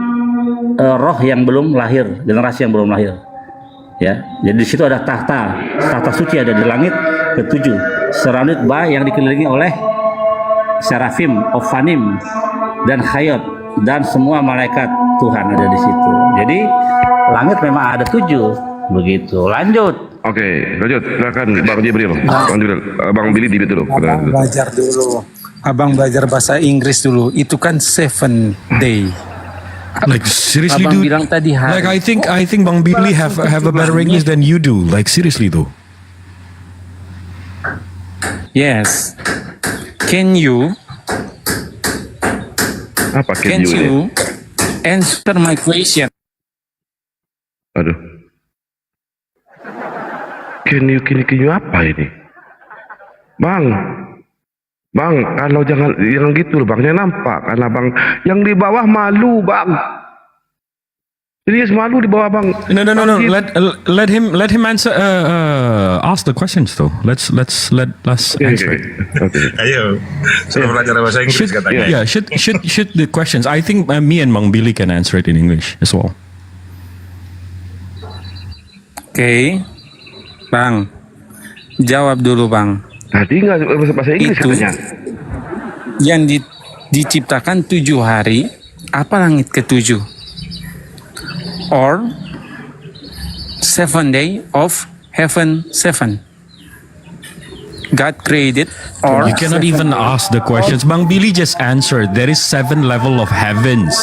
roh yang belum lahir, generasi yang belum lahir, ya. Jadi di situ ada tahta suci ada di langit ketujuh, surrounded by yang dikelilingi oleh serafim, ofanim, dan hayat, dan semua malaikat Tuhan ada di situ. Jadi langit memang ada 7, begitu. Lanjut. Oke, lanjut. Silakan Bang Jibril. Bang Billy di dulu. Abang belajar dulu. Abang belajar bahasa Inggris dulu. Itu kan 7 day. Like seriously, Abang dude. bilang tadi hari. Like I think Bang Billy have a better English than you do. Like seriously though. Yes. Can you Apa can you answer my question? Aduh. Can you apa ini? Bang, kalau jangan gitu loh, Bang. Jangan nampak karena Bang yang di bawah malu, Bang. Serius malu di bawah, Bang. No. Bang, Let him answer. Ask the questions though. Let's answer it. Ayo, sudah belajar bahasa Inggris katanya. Yeah, should the questions. I think me and Mang Billy can answer it in English as well. Oke, Bang, jawab dulu Bang. Tadi nggak bahasa Inggris Itu katanya. yang diciptakan 7 hari, apa langit ke-7? Or 7 day of heaven 7. God created, or You cannot even ask the questions. Bang Billy just answered. There is 7 level of heavens.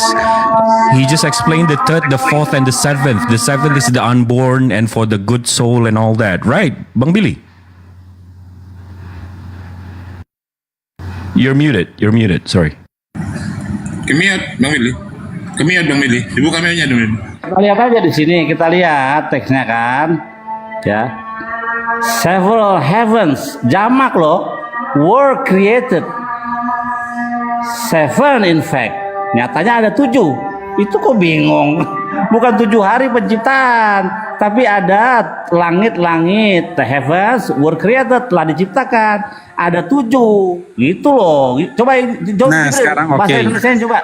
He just explained the 3rd, the 4th, and the 7th. The 7th is the unborn and for the good soul and all that. Right, Bang Billy? You're muted. Sorry. Kemiat, Bang Mili. Dibuka kameranya dulu. Kita lihat aja di sini, kita lihat teksnya kan, ya. Several heavens, jamak loh, were created. 7 in fact, nyatanya ada 7. Itu kok bingung? Bukan 7 hari penciptaan, tapi ada langit-langit, the heavens were created, telah diciptakan. Ada 7, gitu loh. Coba Nah, sekarang oke. bahasa Indonesia coba.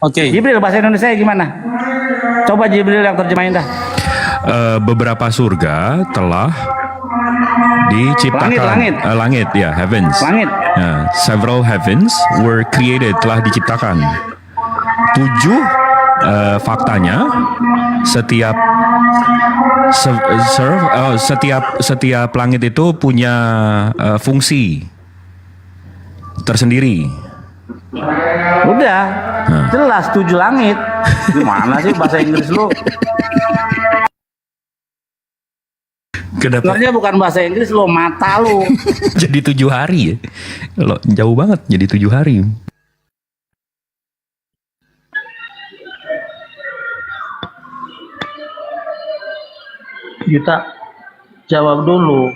Oke. Jibril, bahasa Indonesia gimana? Coba Jibril yang terjemahin dah. Beberapa surga telah diciptakan. Langit. Ya, heavens. Langit. Several heavens were created, telah diciptakan. 7 faktanya setiap setiap langit itu punya fungsi tersendiri. Udah, jelas 7 langit. Gimana sih bahasa Inggris lu? Kenapa? Sebenarnya bukan bahasa Inggris lo, mata lu. Jadi 7 hari ya? Loh, jauh banget jadi 7 hari. Yuta, jawab dulu.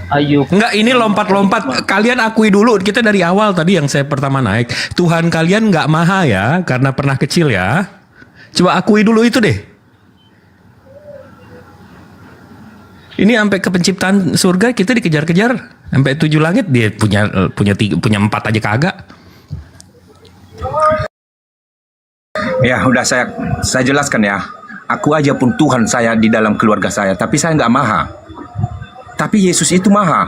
Ayub. Enggak, ini lompat-lompat. Kalian akui dulu, kita dari awal tadi yang saya pertama naik. Tuhan kalian nggak maha ya, karena pernah kecil ya. Coba akui dulu itu deh. Ini sampai ke penciptaan surga kita dikejar-kejar. Sampai 7 langit dia punya 4 aja kagak. Ya, udah saya jelaskan ya. Aku aja pun Tuhan saya di dalam keluarga saya, tapi saya nggak maha. Tapi Yesus itu maha.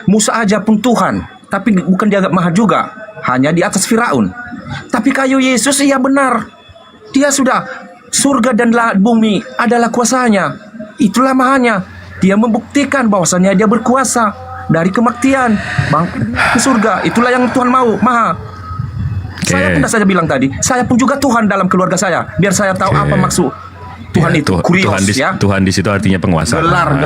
Musa aja pun Tuhan, tapi bukan dia nggak maha juga. Hanya di atas Firaun. Tapi kayu Yesus iya benar. Dia sudah surga dan bumi adalah kuasanya. Itulah mahanya. Dia membuktikan bahwasannya dia berkuasa dari kematian ke surga. Itulah yang Tuhan mau, maha. Saya pun saja bilang tadi, saya pun juga Tuhan dalam keluarga saya. Biar saya tahu apa maksud Tuhan Ya, itu. Kurios ya. Tuhan di situ artinya penguasa. Gelar.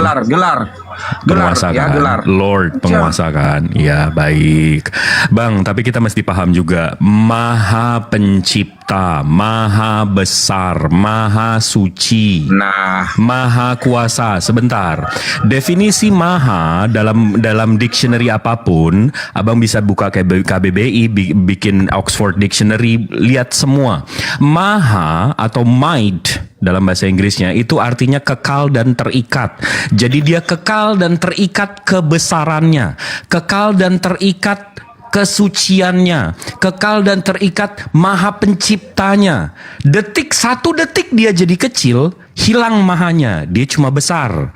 Penguasa Ya, kan, gelar. Lord penguasa kan. Ya, baik. Bang, tapi kita mesti paham juga, Maha Pencipta, Maha Besar, Maha Suci, Nah, Maha Kuasa. Sebentar. Definisi maha dalam dictionary apapun, Abang bisa buka kayak KBBI, bikin Oxford Dictionary, lihat semua. Maha atau might dalam bahasa Inggrisnya itu artinya kekal dan terikat. Jadi dia kekal dan terikat kebesarannya, kekal dan terikat kesuciannya, kekal dan terikat maha penciptanya. Satu detik dia jadi kecil, hilang mahanya, dia cuma besar.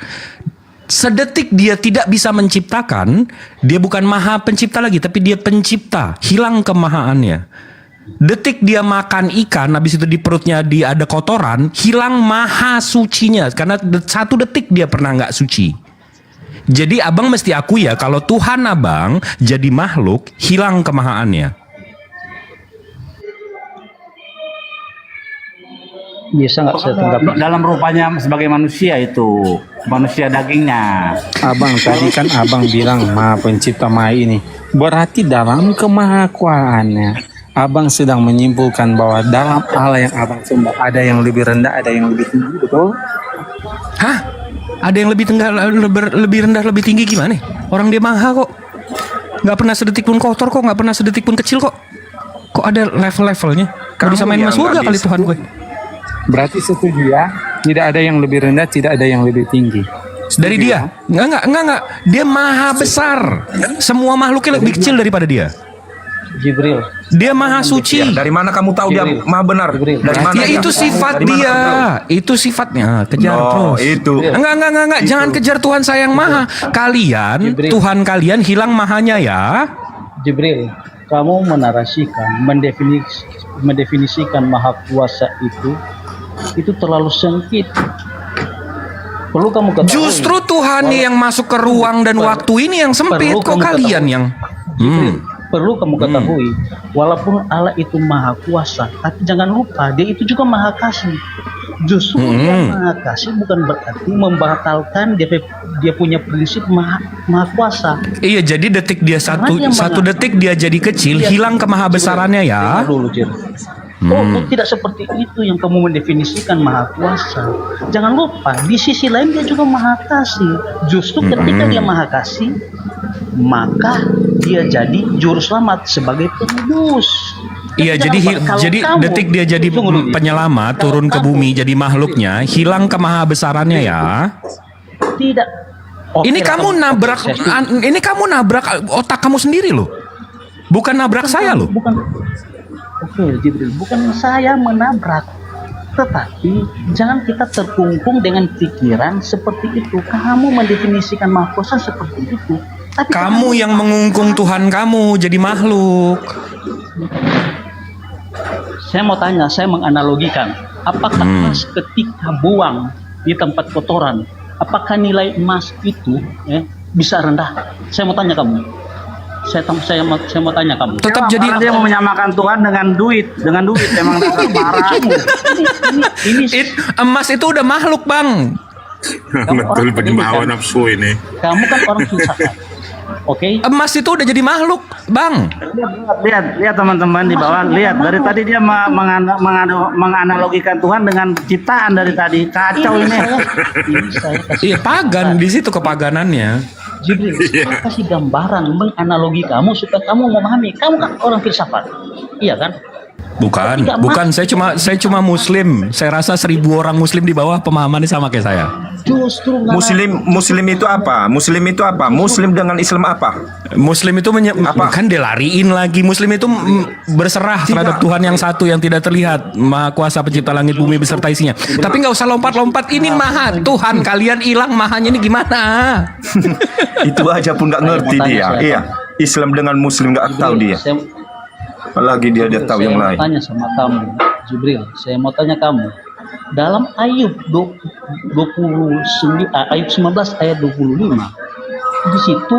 Sedetik dia tidak bisa menciptakan, dia bukan maha pencipta lagi, tapi dia pencipta, hilang kemahaannya. Detik dia makan ikan, habis itu di perutnya dia ada kotoran, hilang maha sucinya, karena 1 detik dia pernah nggak suci. Jadi abang mesti akui ya, kalau Tuhan abang jadi makhluk, hilang kemahaannya. Bisa nggak saya tanggapi? Dalam rupanya sebagai manusia itu, manusia dagingnya. Abang tadi kan abang bilang maha pencipta maha ini. Berarti dalam kemahakuasaannya, abang sedang menyimpulkan bahwa dalam Allah yang abang sembah ada yang lebih rendah, ada yang lebih tinggi, betul? Hah? Ada yang lebih rendah, lebih tinggi gimana? Orang dia maha kok. Nggak pernah sedetik pun kotor kok, nggak pernah sedetik pun kecil kok. Kok ada level-levelnya? Kau bisa main yang masuk surga nggak kali bisa. Tuhan gue. Berarti setuju ya, tidak ada yang lebih rendah, tidak ada yang lebih tinggi. Dari dia? Enggak. Dia maha besar. Semua makhluknya lebih kecil daripada dia. Jibril. Dia maha suci. Dari mana kamu tahu dia maha benar? Dari mana? Ya itu sifat Dari mana dia. kamu tahu? Itu sifatnya. Kejar terus. Itu. Enggak. Jangan kejar Tuhan saya yang maha. Kalian, Jibril. Tuhan kalian hilang mahanya ya. Jibril, kamu menarasikan, mendefinisikan maha kuasa itu terlalu sempit. Perlu kamu ketahui. Justru Tuhan yang masuk ke ruang dan waktu ini yang sempit. perlu Kok kamu kalian ketahui. yang Perlu kamu ketahui, walaupun Allah itu maha kuasa, tapi jangan lupa dia itu juga maha kasih. Justru dia maha kasih bukan berarti membatalkan dia punya prinsip maha kuasa. Iya, jadi detik dia satu detik dia jadi kecil, hilang kemahabesarannya ya. Dulu, Jir. Tidak seperti itu yang kamu mendefinisikan maha kuasa. Jangan lupa, di sisi lain dia juga maha kasih. Justru ketika dia maha kasih, maka dia jadi juru selamat sebagai penebus. Iya, Jangan lupa, kalau jadi kamu- detik dia jadi Tunggu dulu, Jir. penyelamat, Kalau turun ke kamu- bumi jadi makhluknya, hilang kemahabesarannya ya. Tidak. Oke Ini lah, kamu nabrak, saya setuju. ini kamu nabrak otak kamu sendiri loh. Bukan nabrak saya loh. Bukan. Oke, Jibril, bukan saya menabrak. Tetapi jangan kita terkungkung dengan pikiran seperti itu. Kamu mendefinisikan maha kuasa seperti itu. Tapi Kamu yang mengungkung Tuhan kamu jadi makhluk. Saya mau tanya, saya menganalogikan. Apakah emas ketika buang di tempat kotoran, apakah nilai emas itu bisa rendah? Saya mau tanya kamu. Saya mau tanya kamu. Tetap jadi Karena dia mau menyamakan Tuhan dengan duit emang dasar marah. Ini emas itu udah makhluk, Bang. Betul, penyembahan nafsu ini. kamu kan orang filsafat. Oke? Emas itu udah jadi makhluk, Bang. Lihat teman-teman di bawah, lihat dari tadi dia menganalogikan Tuhan dengan ciptaan dari tadi. Kacau ini. Ini saya kasih Iya, pagan di situ kepaganannya. Jibril, saya kasih gambaran menganalogi kamu supaya kamu memahami. Kamu kan orang filsafat, iya kan? Bukan. Saya cuma Muslim. Saya rasa 1000 orang Muslim di bawah pemahamannya sama kayak saya. Justru nggak- Muslim itu apa? Muslim itu apa? Muslim dengan Islam apa? Muslim itu Apa? kan dilariin lagi. Muslim itu berserah terhadap Tuhan yang satu yang tidak terlihat, Maha Kuasa Pencipta langit bumi beserta isinya. Tapi nggak usah lompat-lompat. Ini Maha Tuhan. Kalian hilang mahanya ini gimana? Itu aja pun nggak ngerti Saya mau dia. tanya siapa? Iya, Islam dengan Muslim nggak tahu dia. Apalagi dia tahu yang lain. Saya mau tanya sama kamu, Jibril. Saya mau tanya kamu. Dalam Ayub 19 ayat 25, di situ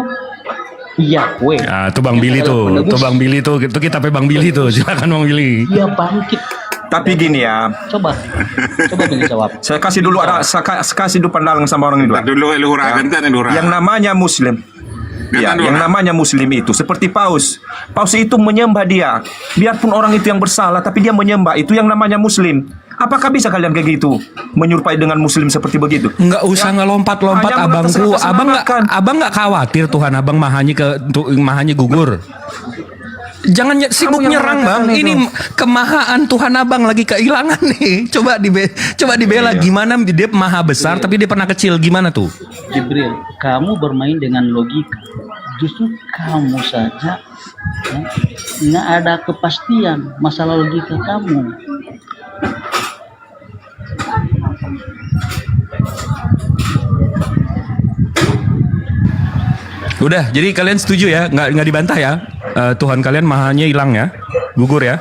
Yahweh. Nah, itu Bang Billy tuh. Itu Bang Billy tuh. Itu kitabnya Bang Billy tuh. Silakan Bang Billy. Dia bangkit. Tapi gini ya, Coba Billy jawab. saya kasih dulu kasih dulu pandangan sama orang ini dulu. Dulu luhuragan kan Yang namanya Muslim. Ya, yang namanya Muslim itu seperti Paus. Paus itu menyembah dia. Biarpun orang itu yang bersalah, tapi dia menyembah. Itu yang namanya Muslim. Apakah bisa kalian kayak gitu menyerupai dengan Muslim seperti begitu? Nggak usah ngelompat-lompat Hanya abangku. mengatasnamakan. Abang nggak khawatir Tuhan abang mahanya gugur. Jangan sibuk Kamu yang nyerang Bang. mengatakan Ini itu. kemahaan Tuhan abang lagi kehilangan nih. Coba dibela gimana dia maha besar tapi dia pernah kecil gimana tuh? Jibril, kamu bermain dengan logika. Justru kamu saja nggak ada kepastian masalah logika kamu. Udah, jadi kalian setuju ya? Nggak dibantah ya? Tuhan kalian mahanya hilang ya? Gugur ya?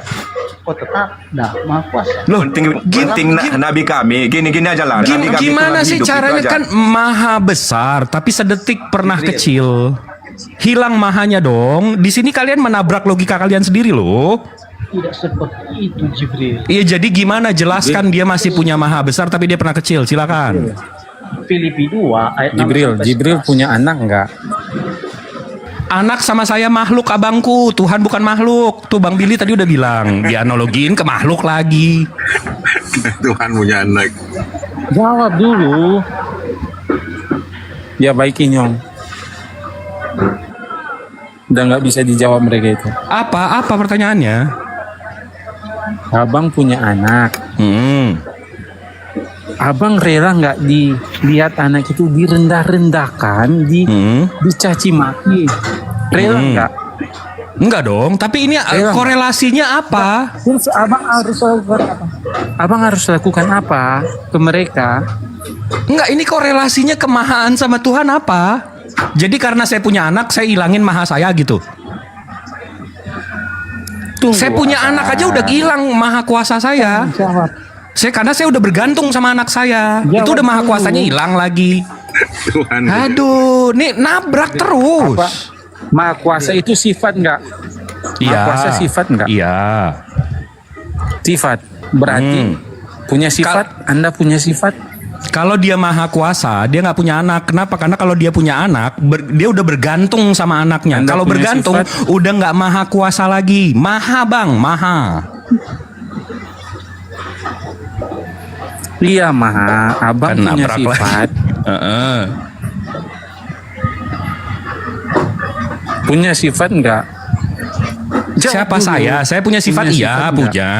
Oh tetap, maha kuasa. Loh, Penting Nabi kami, gini-gini aja lah. Nabi kami gimana Tuhan sih hidup, caranya itu aja. kan maha besar tapi sedetik pernah kecil. Hilang mahanya dong. Di sini kalian menabrak logika kalian sendiri loh. Tidak seperti itu, Jibril. Iya, jadi gimana jelaskan dia masih punya maha besar tapi dia pernah kecil. Silakan. Filipi 2 ayat 6 sampai Jibril 11. punya anak enggak? Anak sama saya makhluk abangku, Tuhan bukan makhluk. Tuh Bang Billy tadi udah bilang, dianalogiin ke makhluk lagi. Tuhan punya anak. Jawab dulu. Ya baik Inyong. Udah nggak bisa dijawab mereka itu. Apa pertanyaannya? Abang punya anak. Abang rela nggak dilihat anak itu direndah-rendahkan, dicaci maki? Rela nggak? Enggak dong, tapi ini korelasinya apa? Terus abang harus lakukan apa? Abang harus lakukan apa ke mereka? Enggak, ini korelasinya kemahaan sama Tuhan apa? Jadi karena saya punya anak, saya ilangin maha saya gitu. Tunggu, Saya punya anak aja udah hilang maha kuasa saya. Jawab. Karena saya udah bergantung sama anak saya. Jawab Itu udah maha dulu. kuasanya hilang lagi. Tuhan. Aduh, nih nabrak terus. Apa? Maha kuasa itu sifat nggak? Maha kuasa sifat nggak? Iya. Sifat. Berarti punya sifat. Anda punya sifat. Kalau dia maha kuasa, dia nggak punya anak. Kenapa? Karena kalau dia punya anak, dia udah bergantung sama anaknya. Anda Kalau punya bergantung, sifat? udah nggak maha kuasa lagi. Maha bang, maha. Iya maha. Abang Kan punya nabrak sifat. Heeh. Punya sifat nggak? Jawab Siapa dulu. saya? Saya punya sifat, Punya iya sifat nggak? punya.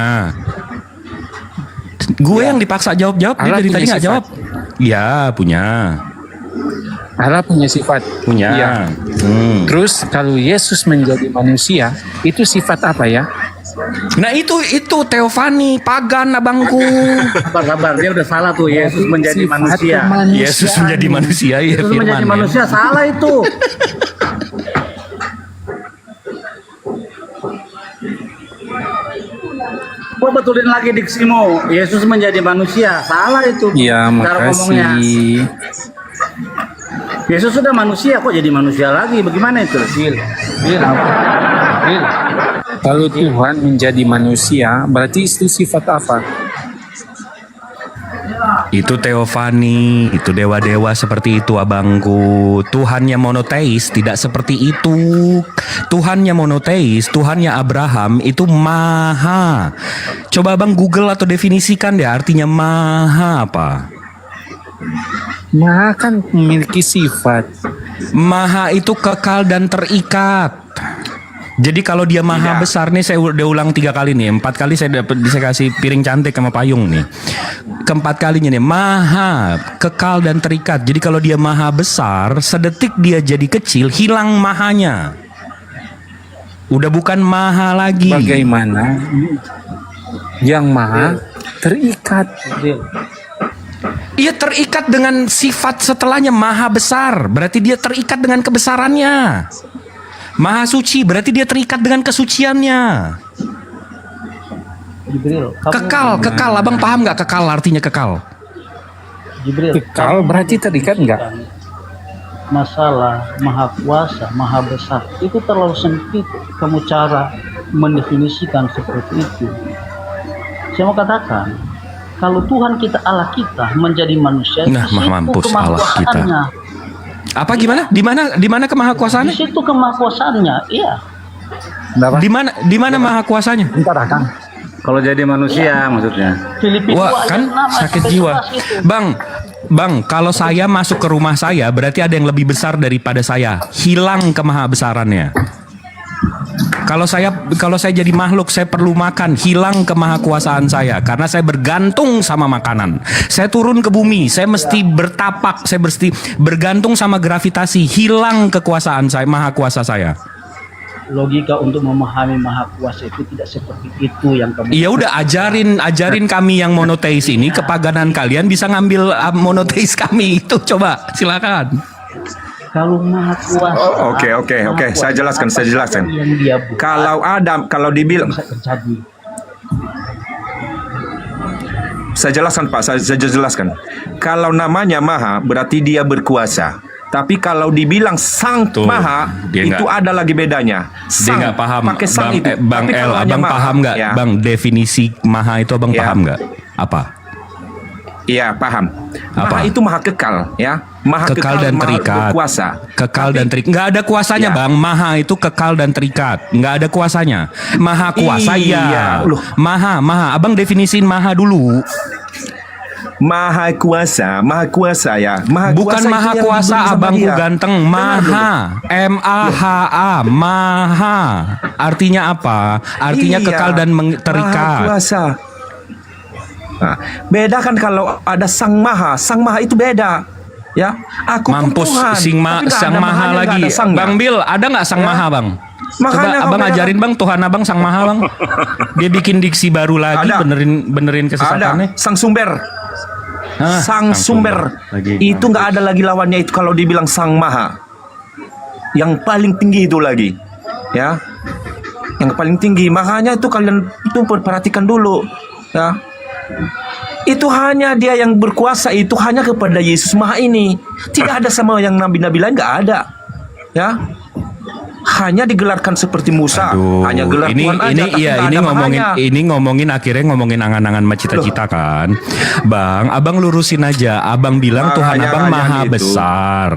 Gue yang dipaksa jawab-jawab, dia Allah dari punya tadi nggak sifat. jawab. Iya punya, Allah punya sifat. punya. Iya. Terus kalau Yesus menjadi manusia, itu sifat apa ya? Nah itu Teofani pagan abangku. Sabar, dia udah salah tuh. Yesus menjadi Sifat manusia. kemanusiaan. Yesus menjadi manusia ya Yesus menjadi firman. manusia, salah itu. Gua betulin lagi diksimu. Yesus menjadi manusia, salah itu. Iya, cara ngomongnya. makasih. Yesus sudah manusia, kok jadi manusia lagi? Bagaimana itu? Kalau Tuhan menjadi manusia, berarti itu sifat apa? Itu Teofani, itu dewa-dewa seperti itu abangku. Tuhannya monoteis tidak seperti itu. Tuhannya monoteis, Tuhannya Abraham itu maha. Coba abang Google atau definisikan deh artinya maha apa. Maha kan memiliki sifat. Maha itu kekal dan terikat. Jadi kalau dia maha besar nih, saya udah ulang 3 kali nih, 4 kali saya kasih piring cantik sama payung nih. Keempat kalinya nih, maha kekal dan terikat. Jadi kalau dia maha besar, sedetik dia jadi kecil, hilang mahanya. Udah bukan maha lagi. Bagaimana yang maha terikat? Ia terikat dengan sifat setelahnya maha besar. Berarti dia terikat dengan kebesarannya. Maha suci berarti dia terikat dengan kesuciannya. Jibril, Kekal. Abang paham nggak kekal artinya kekal? Jibril, Kekal berarti terikat enggak? masalah maha kuasa, maha besar itu terlalu sempit kamu cara mendefinisikan seperti itu. Saya mau katakan, kalau Tuhan kita Allah kita menjadi manusia, Nah, di situ mampus Allah kita. kemahakuasaannya. Apa gimana? Di mana Di kemahakuasaannya? situ kemahakuasaannya, iya. Di mana maha kuasanya? Kalau jadi manusia maksudnya. Filipi 2 Wah, kan ayat 6 sakit sampai jiwa. 11 itu. Bang, kalau saya masuk ke rumah saya berarti ada yang lebih besar daripada saya. Hilang kemahabesarannya. Kalau saya jadi makhluk, saya perlu makan, hilang kemahakuasaan saya karena saya bergantung sama makanan. Saya turun ke bumi, saya mesti bertapak, saya mesti bergantung sama gravitasi, hilang kekuasaan saya, maha kuasa saya. Logika untuk memahami maha kuasa itu tidak seperti itu yang kamu. Iya udah ajarin kami yang monoteis ini, kepaganan kalian bisa ngambil monoteis kami itu, coba silakan. Kalau maha kuasa. Oke. Saya jelaskan. Yang dia buat Kalau dibilang, bisa terjadi. saya jelaskan Pak, saya jelaskan. Kalau namanya maha, berarti dia berkuasa. Tapi kalau dibilang sang Tuh, maha, dia itu nggak- ada lagi bedanya. Dia nggak paham, pakai sang itu. Bang Tapi El, kalau hanya abang maha, paham nggak, ya. Bang definisi maha itu abang Ya. paham nggak? Apa? Iya, paham. Apa? Maha itu maha kekal, ya. Maha Kekal dan maha terikat. berkuasa. Kekal Tapi- dan terikat. Nggak ada kuasanya, Ya. Bang. Maha itu kekal dan terikat. Nggak ada kuasanya. Maha kuasa Iya. ya. Loh. Maha. Abang definisiin maha dulu. Maha kuasa ya. Bukan Kuasa maha itu yang kuasa diberi sama abangku dia. ganteng, Dengar dulu. maha, M-A-H-A, maha. Artinya apa? Artinya Iya, kekal dan Maha terikat. kuasa. Nah, beda kan kalau ada Sang Maha itu beda. Ya, aku pun Mampus Tuhan, tapi nggak Sang ada Maha mahanya, nggak lagi. ada sangnya. Bang Bil, ada nggak Sang Ya. Maha, Bang? Makanya Coba kau abang bedakan. ajarin Bang, Tuhan abang Sang Maha, Bang. Dia bikin diksi baru lagi, Ada. benerin kesesatannya. Ada Sang Sumber. Hah, Sang Sumber. Lagi. Itu nggak ada lagi lawannya itu kalau dibilang Sang Maha. Yang paling tinggi itu lagi. Ya. Yang paling tinggi. Makanya itu kalian itu perhatikan dulu. Ya. Itu hanya dia yang berkuasa itu hanya kepada Yesus Maha ini. Tidak ada sama yang nabi-nabi lain, nggak ada. Ya. Hanya digelarkan seperti Musa. Aduh, Hanya gelar ini Tuhan aja, tapi nggak ada mahanya. akhirnya ngomongin angan-angan sama cita-cita kan, Bang. Abang lurusin aja. Abang bilang Tuhan Makanya abang maha gitu. besar.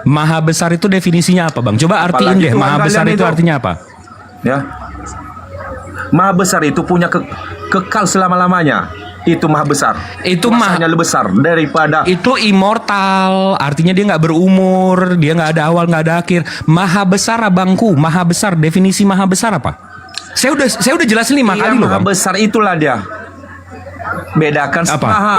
Maha besar itu definisinya apa, Bang? Coba artiin Apalagi deh. Tuhan Maha besar kalian itu artinya apa? Ya. Maha besar itu punya kekal selama-lamanya. Itu maha besar. Itu Kuasanya lebih besar daripada Itu immortal, artinya dia nggak berumur, dia nggak ada awal, nggak ada akhir. Maha besar abangku, maha besar. Definisi maha besar apa? Saya udah jelasin 5 kali loh, maha Bang. besar itulah dia. Bedakan Apa? Maha,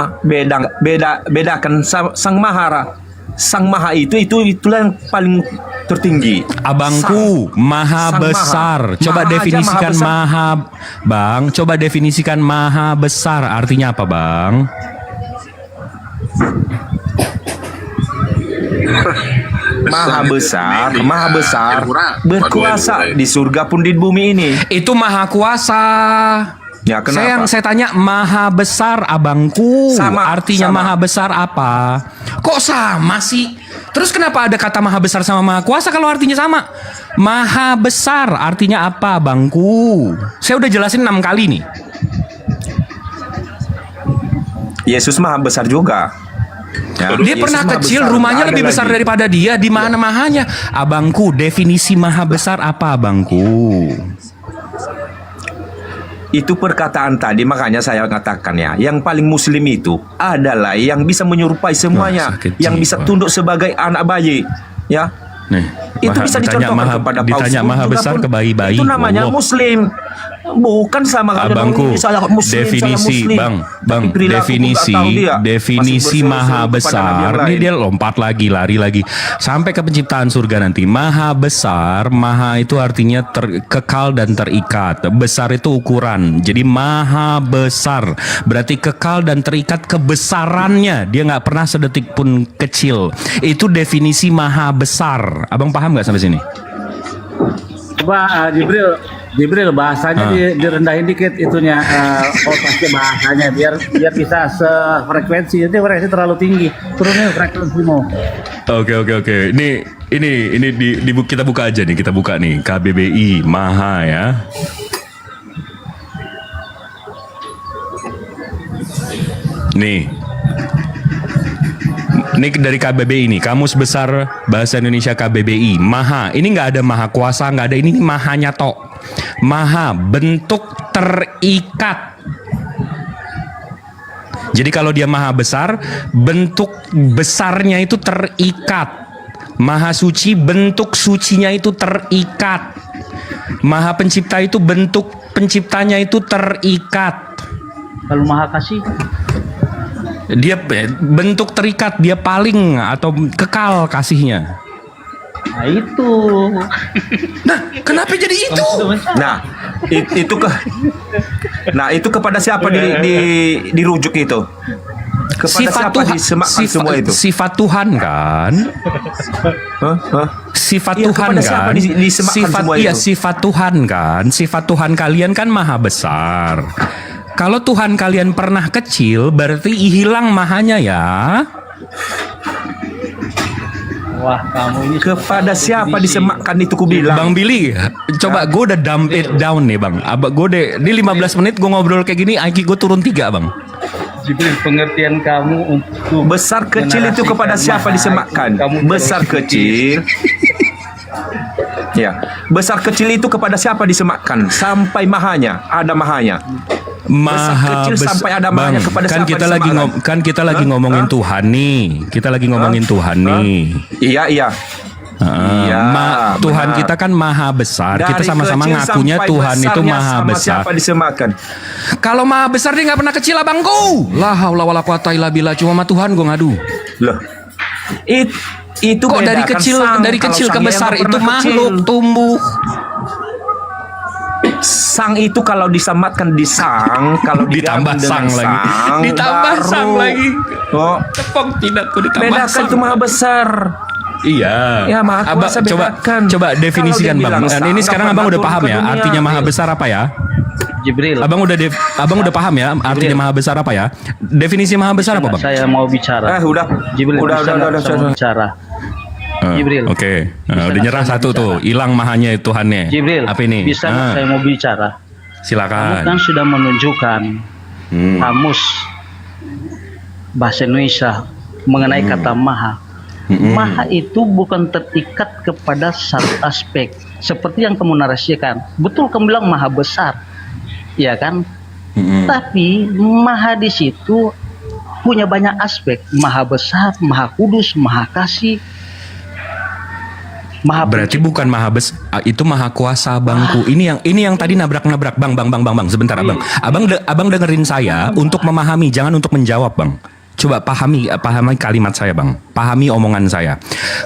bedakan sang Mahara. Sang Maha itulah yang paling tertinggi. Abangku, maha Sang besar. Maha. Coba Maha aja definisikan maha besar. maha, Bang. Coba definisikan maha besar. Artinya apa, Bang? Maha besar, berkuasa di surga pun di bumi ini. Itu maha kuasa. Ya, kenapa? Saya tanya maha besar, abangku. Sama, Artinya sama. maha besar apa? Kok sama sih? Terus kenapa ada kata maha besar sama maha kuasa kalau artinya sama? Maha besar artinya apa, abangku? Saya udah jelasin 6 kali nih. Yesus maha besar juga. Ya, Dia Yesus pernah maha kecil, besar, rumahnya nggak ada lebih besar lagi. daripada dia. Di mana mahanya? Abangku, definisi maha besar apa, abangku? Itu perkataan tadi, makanya saya katakan ya, yang paling muslim itu adalah yang bisa menyerupai semuanya, Wah, sakit yang bisa jiwa. tunduk sebagai anak bayi, ya. Nih, Itu bisa dicontohkan kepada Paus ditanya pun maha juga besar pun. ke bayi-bayi. Itu namanya Allah. muslim. Bukan sama kayak Abangku, orang saya muslim, saya definisi muslim. bang, Tapi perilaku pun nggak tahu dia. definisi Masih maha berseru-seru kepada nabi besar. yang Ini lain. dia lompat lagi, lari lagi, sampai ke penciptaan surga nanti. Maha besar, maha itu artinya kekal dan terikat. Besar itu ukuran, jadi maha besar berarti kekal dan terikat kebesarannya. Dia nggak pernah sedetik pun kecil. Itu definisi maha besar. Abang paham nggak sampai sini? Coba Jibril bahasanya direndahin dikit itunya pasti bahasanya biar bisa sefrekuensi. Itu frekuensi terlalu tinggi. Turunin frekuensimu. Oke. Ini kita buka aja nih, kita buka nih KBBI Maha ya. Nih. Ini dari KBBI ini, Kamus Besar Bahasa Indonesia KBBI. Maha, ini nggak ada maha kuasa, nggak ada ini mahanya tok. Maha, bentuk terikat. Jadi kalau dia maha besar, bentuk besarnya itu terikat. Maha suci, bentuk sucinya itu terikat. Maha pencipta itu bentuk penciptanya itu terikat. Kalau maha kasih, Dia bentuk terikat, dia paling atau kekal kasihnya. nah itu. Nah, kenapa jadi itu? Nah, itu kepada siapa dirujuk itu? Kepada Sifat siapa Tuhan, disemakkan semua itu? sifat Tuhan kan? Sifat Iya, Tuhan kepada siapa kan? disemakkan semua Iya, itu? sifat Tuhan kan? Sifat Tuhan kalian kan maha besar. Kalau Tuhan kalian pernah kecil, berarti hilang mahanya ya. Wah, kamu ini Kepada siapa disemakkan itu kubilang? Bang Billy, coba gue udah dump it down nih bang. Gue deh, di 15 menit gue ngobrol kayak gini, IQ gue turun 3 bang. Jibril, pengertian kamu untuk Besar kecil itu kepada siapa disemakkan? Besar kecil. Ya, besar kecil itu kepada siapa disemakkan? Sampai mahanya, ada mahanya. Maha kecil sampai ada Bang, mahanya kepada kan siapa kita lagi disamakan? kan kita lagi ngomongin Tuhan nih. Kita lagi ngomongin Tuhan nih. Iya. Iya, Tuhan benar. kita kan maha besar. Dari Kita sama-sama kecil ngakunya sampai Tuhan itu besarnya maha sama besar. Siapa disemakan? Kalau maha besar dia nggak pernah kecil abangku. La haula wala quwata illa billah, cuma sama Tuhan gue ngadu. Loh. Itu Kok dari bedakan kecil sang. dari Kalau kecil ke sang yang besar nggak itu pernah makhluk kecil. tumbuh. Sang itu kalau disamatkan di sang, kalau Ditambah digabung dengan sang lagi. Ditambah baru. sang lagi. Oh, Tepung tidak tuh ditambah bedakan sang. itu maha besar. Iya. Ya, Maha Abang, Kuasa coba bedakan. definisikan Kalau dia Bang. bilang sang, Ini sekarang nggak Abang udah pernah paham turun ya ke dunia. artinya maha besar apa ya? Jibril. Abang udah paham ya artinya maha besar apa ya? Definisi maha besar apa Bang? Saya mau bicara. Udah. Jibril, Udah, bisa nggak udah, saya mau bicara? Jibril. Oke. Bisa Udah nggak nyerah saya satu mau tuh, bicara? hilang mahanya Tuhannya. Jibril, Apa ini? bisa nggak saya mau bicara? Kamu Silakan. kan sudah menunjukkan kamus bahasa Indonesia mengenai kata maha. Maha itu bukan terikat kepada satu aspek seperti yang kamu narasikan. Betul kamu bilang maha besar, ya kan? Tapi maha di situ punya banyak aspek. Maha besar, maha kudus, maha kasih, maha Berarti pencipta. bukan maha besar, itu maha kuasa Bangku. Ini yang tadi nabrak-nabrak Bang. Sebentar Abang. Abang dengerin saya untuk memahami, jangan untuk menjawab Bang. Coba pahami kalimat saya Bang. Pahami omongan saya.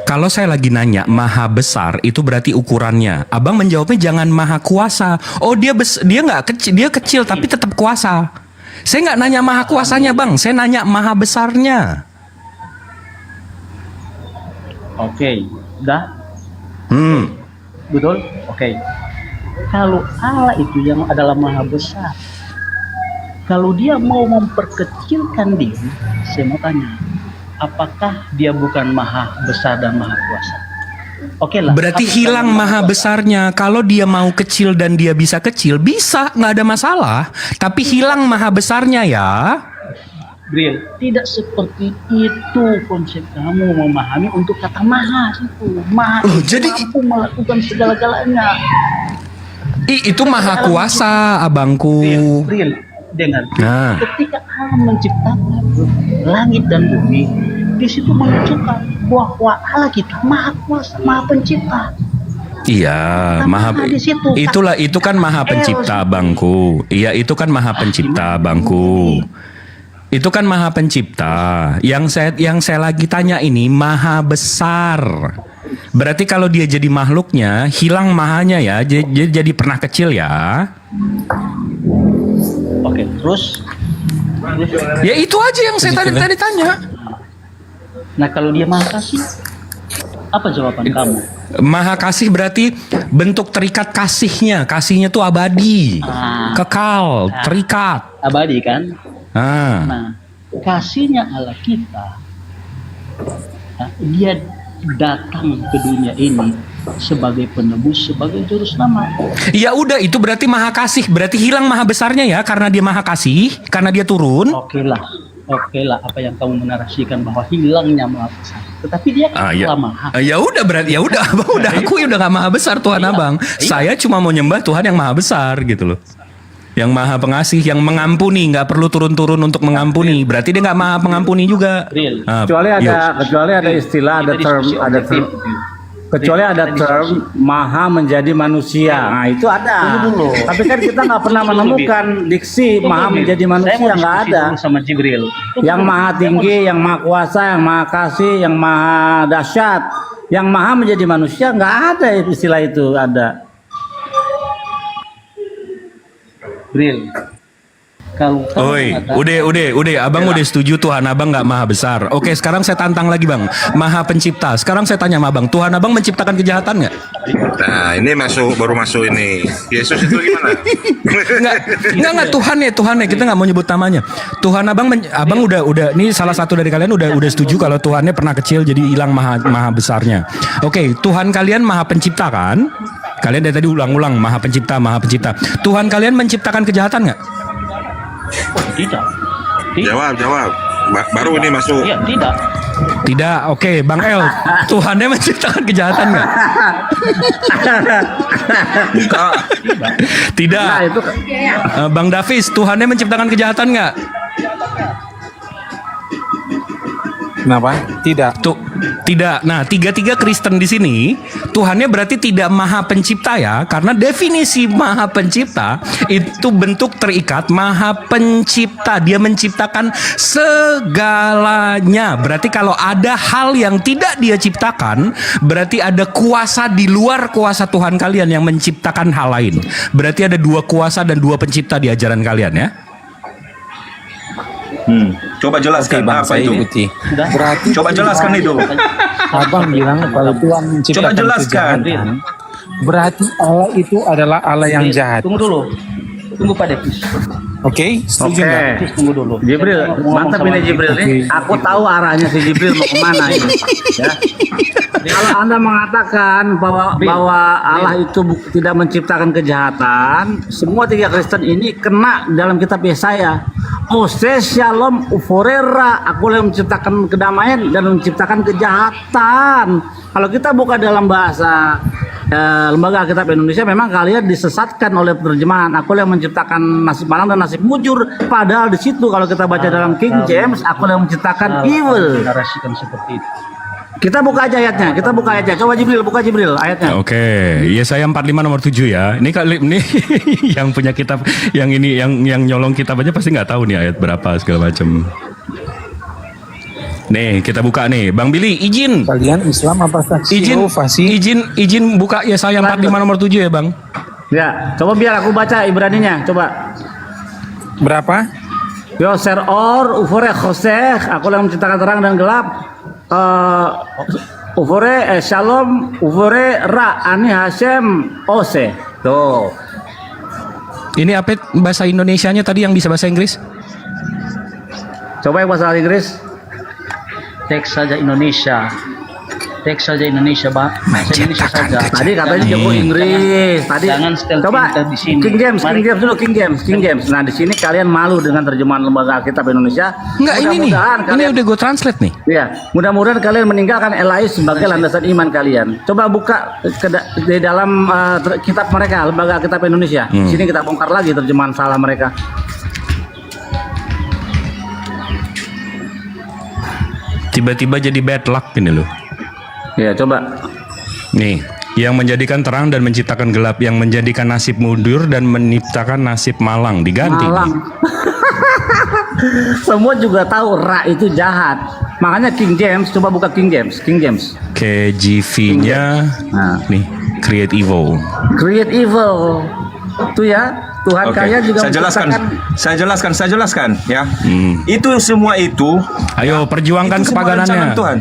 Kalau saya lagi nanya maha besar itu berarti ukurannya. Abang menjawabnya jangan maha kuasa. Oh dia nggak kecil, dia kecil tapi tetap kuasa. Saya nggak nanya maha kuasanya Bang. Saya nanya maha besarnya. Oke, udah. Betul? Oke. Kalau Allah itu yang adalah maha besar, kalau dia mau memperkecilkan diri, saya mau tanya, apakah dia bukan maha besar dan maha kuasa? Oke lah. Berarti apakah hilang dia maha kuasa? besarnya. Kalau dia mau kecil dan dia bisa kecil, bisa, nggak ada masalah. Tapi hilang maha besarnya ya. Bril, tidak seperti itu konsep kamu memahami untuk kata maha itu. Maha Oh, itu jadi- mampu melakukan segala-galanya. Itu maha kuasa, abangku. Bril, dengar. Nah. Ketika Allah menciptakan langit dan bumi, di situ menunjukkan bahwa Allah kita maha kuasa, maha pencipta. Iya, maha. Di situ. Itu kan maha pencipta, abangku. Iya, itu kan maha pencipta, abangku. Itu kan maha pencipta. Yang saya lagi tanya ini maha besar. Berarti kalau dia jadi makhluknya, hilang mahanya ya. Jadi pernah kecil ya. Oke, terus Ya itu aja yang saya tadi tanya. nah kalau dia maha kasih, apa jawaban kamu? Maha kasih berarti bentuk terikat kasihnya. Kasihnya tuh abadi, kekal, terikat. Abadi kan? Ah. Nah, kasihnya Allah kita, nah, dia datang ke dunia ini sebagai penebus, sebagai juru selamat. Ya udah itu berarti maha kasih. Berarti hilang maha besarnya ya karena dia maha kasih, karena dia turun. Oke lah apa yang kamu menarasikan bahwa hilangnya maha besar. Tetapi dia kan Ya. Allah maha. Ya udah berarti ya udah Abang udah aku udah gak maha besar Tuhan Abang. Saya cuma mau nyembah Tuhan yang maha besar gitu loh. Yang maha pengasih, yang mengampuni, nggak perlu turun-turun untuk mengampuni. Berarti dia nggak maha pengampuni juga. Real. Kecuali ada istilah, ada term, kecuali ada term maha menjadi manusia. Nah itu ada. Tapi kan kita nggak pernah menemukan diksi maha menjadi manusia, nggak ada. Sama Jibril. Yang maha tinggi, yang maha kuasa, yang maha kasih, yang maha dahsyat, yang maha menjadi manusia, nggak ada istilah itu ada. Bril. Kalau Oi, udah, abang udah setuju Tuhan abang nggak maha besar. Oke, sekarang saya tantang lagi bang, maha pencipta. Sekarang saya tanya sama abang, Tuhan abang menciptakan kejahatan nggak? Nah, ini baru masuk ini. Yesus itu gimana? Nggak Tuhan ya kita nggak mau nyebut namanya. Tuhan abang udah ini salah satu dari kalian udah setuju kalau Tuhannya pernah kecil jadi hilang maha besarnya. Oke, Tuhan kalian maha pencipta kan? Kalian dari tadi ulang-ulang maha pencipta. Tuhan kalian menciptakan kejahatan nggak? tidak. Jawab. Baru ini masuk. Iya, tidak. Tidak. Oke, Bang El, Tuhannya menciptakan kejahatan nggak? Tidak. Nah, itu Bang Davis, Tuhannya menciptakan kejahatan nggak? Kenapa? Tidak. Tuh, tidak. Nah, tiga-tiga Kristen di sini, Tuhannya berarti tidak maha pencipta ya, karena definisi maha pencipta itu bentuk terikat, maha pencipta. Dia menciptakan segalanya. Berarti kalau ada hal yang tidak dia ciptakan, berarti ada kuasa di luar kuasa Tuhan kalian yang menciptakan hal lain. Berarti ada dua kuasa dan dua pencipta di ajaran kalian ya. Coba jelaskan Bang, apa saya itu. ikuti. Berarti Coba jelaskan itu. Abang bilang kalau Tuhan menciptakan Coba jelaskan. kejahatan, berarti Allah itu adalah Allah yang jahat. Tunggu dulu. Tunggu Pak Davis. Oke, setuju nggak? Davis, tunggu dulu. Jibril, mantap ini Jibril ini. Aku tahu arahnya si Jibril mau kemana ini. Ya. Kalau Anda mengatakan bahwa Allah itu tidak menciptakan kejahatan, semua tiga Kristen ini kena dalam kitab Yesaya. Ose Shalom Uforera, aku yang menciptakan kedamaian dan menciptakan kejahatan. Kalau kita buka dalam bahasa Lembaga Alkitab Indonesia, memang kalian disesatkan oleh terjemahan aku yang menciptakan nasib malang dan nasib mujur. Padahal di situ kalau kita baca dalam King James, aku yang menciptakan evil. Narasikan seperti itu. Kita buka aja ayatnya, kita buka ayatnya. Coba Jibril, buka Jibril ayatnya. Oke, Yesaya 45 nomor 7 ya. Ini kali ini yang punya kitab, yang ini yang nyolong kitab aja pasti nggak tahu nih ayat berapa segala macam. Nih, kita buka nih. Bang Billy, izin. Kalian Islam apa saksi? Izin buka Yesaya 45 nomor 7 ya, Bang. Ya, coba biar aku baca Ibraninya, coba. Berapa? Yoser or ufore khoseh, aku yang menciptakan terang dan gelap. Ufore shalom, ufore ra ani Hashem ose. Tuh. Ini apa bahasa Indonesianya tadi yang bisa bahasa Inggris? Coba yang bahasa Inggris. Teks saja Indonesia. Teks saja Indonesia, Bang. Bahasa Indonesia saja. Tadi katanya jago Inggris. Tadi Jangan setel coba pinter di sini. King James, Mari. King James dulu King James. Nah, di sini kalian malu dengan terjemahan Lembaga Alkitab Indonesia. Enggak, ini nih. Mudah-mudahan Ini kalian udah gue translate nih. ya, mudah-mudahan kalian meninggalkan LAIS sebagai landasan iman kalian. Coba buka di dalam kitab mereka, Lembaga Alkitab Indonesia. Di sini kita bongkar lagi terjemahan salah mereka. Tiba-tiba jadi bad luck ini loh. Ya, coba. Nih, yang menjadikan terang dan menciptakan gelap, yang menjadikan nasib mundur dan menciptakan nasib malang, diganti. Malang. Semua juga tahu ra itu jahat. Makanya King James, coba buka King James. KJV-nya Nah. nih, create evil. Create evil. Itu ya. Tuhan Oke, kalian juga saya jelaskan ya. Itu semua itu Ayo perjuangkan itu semua kepaganannya. rencana Tuhan.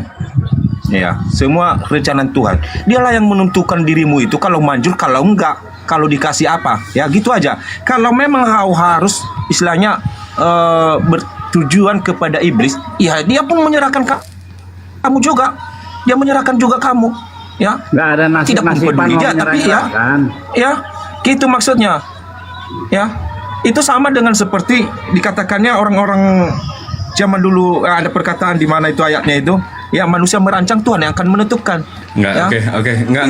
Ya, semua rencana Tuhan. Dialah yang menentukan dirimu itu kalau manjur, kalau enggak, kalau dikasih apa. Ya, gitu aja. Kalau memang kau harus istilahnya bertujuan kepada iblis, ya dia pun menyerahkan kamu juga. Dia menyerahkan juga kamu, ya. nggak ada Tidak nasib-nasiban peduli mau dia, tapi ya, menyerahkan. ya, gitu maksudnya. Ya, itu sama dengan seperti dikatakannya orang-orang zaman dulu, ada perkataan di mana itu ayatnya itu, ya manusia merancang, Tuhan yang akan menentukan. Enggak, ya. oke. Enggak.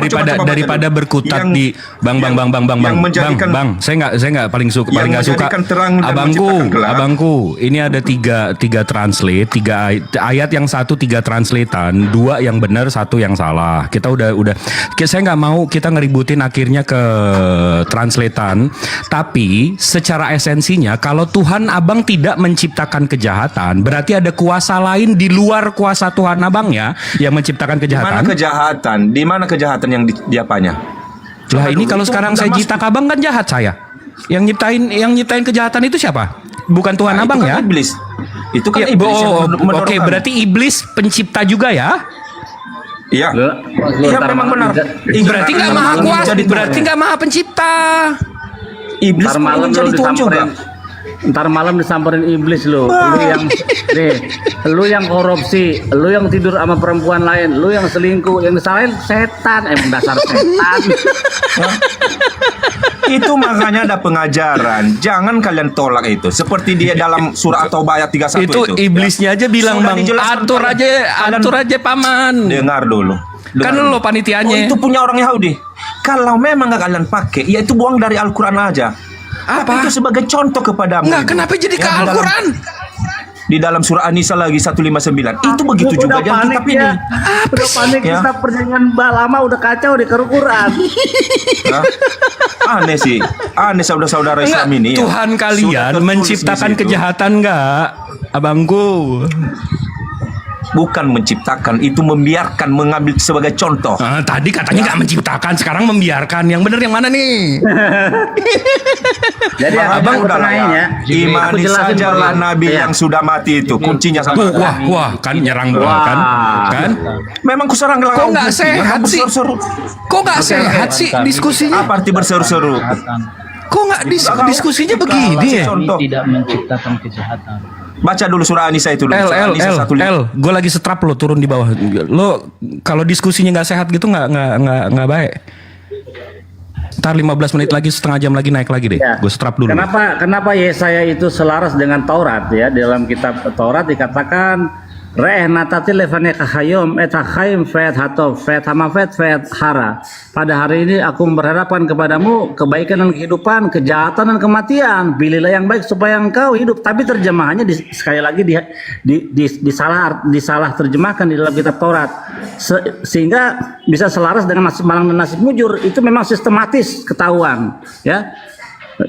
Coba Daripada baca berkutat dulu. di Bang. Saya enggak paling suka menjadikan terang dan menciptakan gelap. Abangku. Ini ada tiga translate, tiga ayat yang satu tiga translatean, dua yang benar, satu yang salah. Kita udah saya nggak mau kita ngeributin akhirnya ke translatean, tapi secara esensinya kalau Tuhan Abang tidak menciptakan kejahatan, berarti ada kuasa lain di luar kuasa Tuhan Abang ya yang menciptakan kejahatan. Di mana kejahatan yang diapanya? Lah ini kalau Itu sekarang nggak saya masuk. jitak Abang kan jahat saya. Yang nyiptain kejahatan itu siapa? Bukan Tuhan Nah, Abang itu kan ya? Iblis. Itu kan Ya, iblis yang mendorong Oke, kamu. berarti iblis pencipta juga ya? Iya. Iya, memang benar. Berarti nggak maha kuasa, berarti nggak maha pencipta. Iblis Ntar pun malam ingin lu jadi Tuhan juga. Ntar malam disamperin iblis lu. Lu yang korupsi, lu yang tidur sama perempuan lain, lu yang selingkuh, yang disalahin setan, dasar setan. Itu makanya ada pengajaran. Jangan kalian tolak itu. Seperti dia dalam surah At-Taubah ayat 31 Itu iblisnya aja bilang, Sudah Bang, dijelaskan atur kalian- aja paman. Dengar dulu. Kan Dengar lo dulu. panitianya. Oh, itu punya orang Yahudi. Kalau memang nggak kalian pakai, ya itu buang dari Al-Quran aja. Apa? Tapi itu sebagai contoh kepadamu. Enggak, itu. kenapa jadi ke Ya, di dalam- Al-Quran? Di dalam surah An-Nisa lagi 159. Itu begitu juga yang kitab ini. Udah panik Ya. kita perjanjian lama udah kacau di Quran. Hah? Aneh sih. Aneh saudara-saudara Enggak, Islam ini. ya. Tuhan Sudah kalian tertulis menciptakan di situ. kejahatan enggak, abangku? Bukan menciptakan, itu membiarkan, mengambil sebagai contoh. Tadi katanya nggak menciptakan, sekarang membiarkan. Yang benar yang mana nih? Jadi Abang udah lah ya. Imani jelasin sajalah pelan. Nabi Iya. yang sudah mati itu. Kuncinya sama. Wah, kan nyerang Wah. kan? Memang kuserang Kok nggak sehat sih? Kok nggak sehat sih diskusinya? Apa arti berseru-seru? Kok nggak diskusinya begini ya? Contoh. Tidak menciptakan kejahatan. Baca dulu surah An-Nisa itu dulu. Surah An-Nisa 1. Gue lagi setrap lo turun di bawah. Lo kalau diskusinya nggak sehat gitu nggak baik. Ntar 15 menit lagi, setengah jam lagi naik lagi deh. Ya. Gue setrap dulu. Kenapa Yesaya itu selaras dengan Taurat ya? Dalam kitab Taurat dikatakan Re'eh natati lefane kahayom etahayim fet hatov fet hamafet fet hara. Pada hari ini aku berharapan kepadamu kebaikan dan kehidupan, kejahatan dan kematian. Pilihlah yang baik supaya engkau hidup. Tapi terjemahannya sekali lagi disalah terjemahkan di dalam kitab Taurat. Sehingga bisa selaras dengan nasib malang dan nasib mujur. Itu memang sistematis ketahuan ya.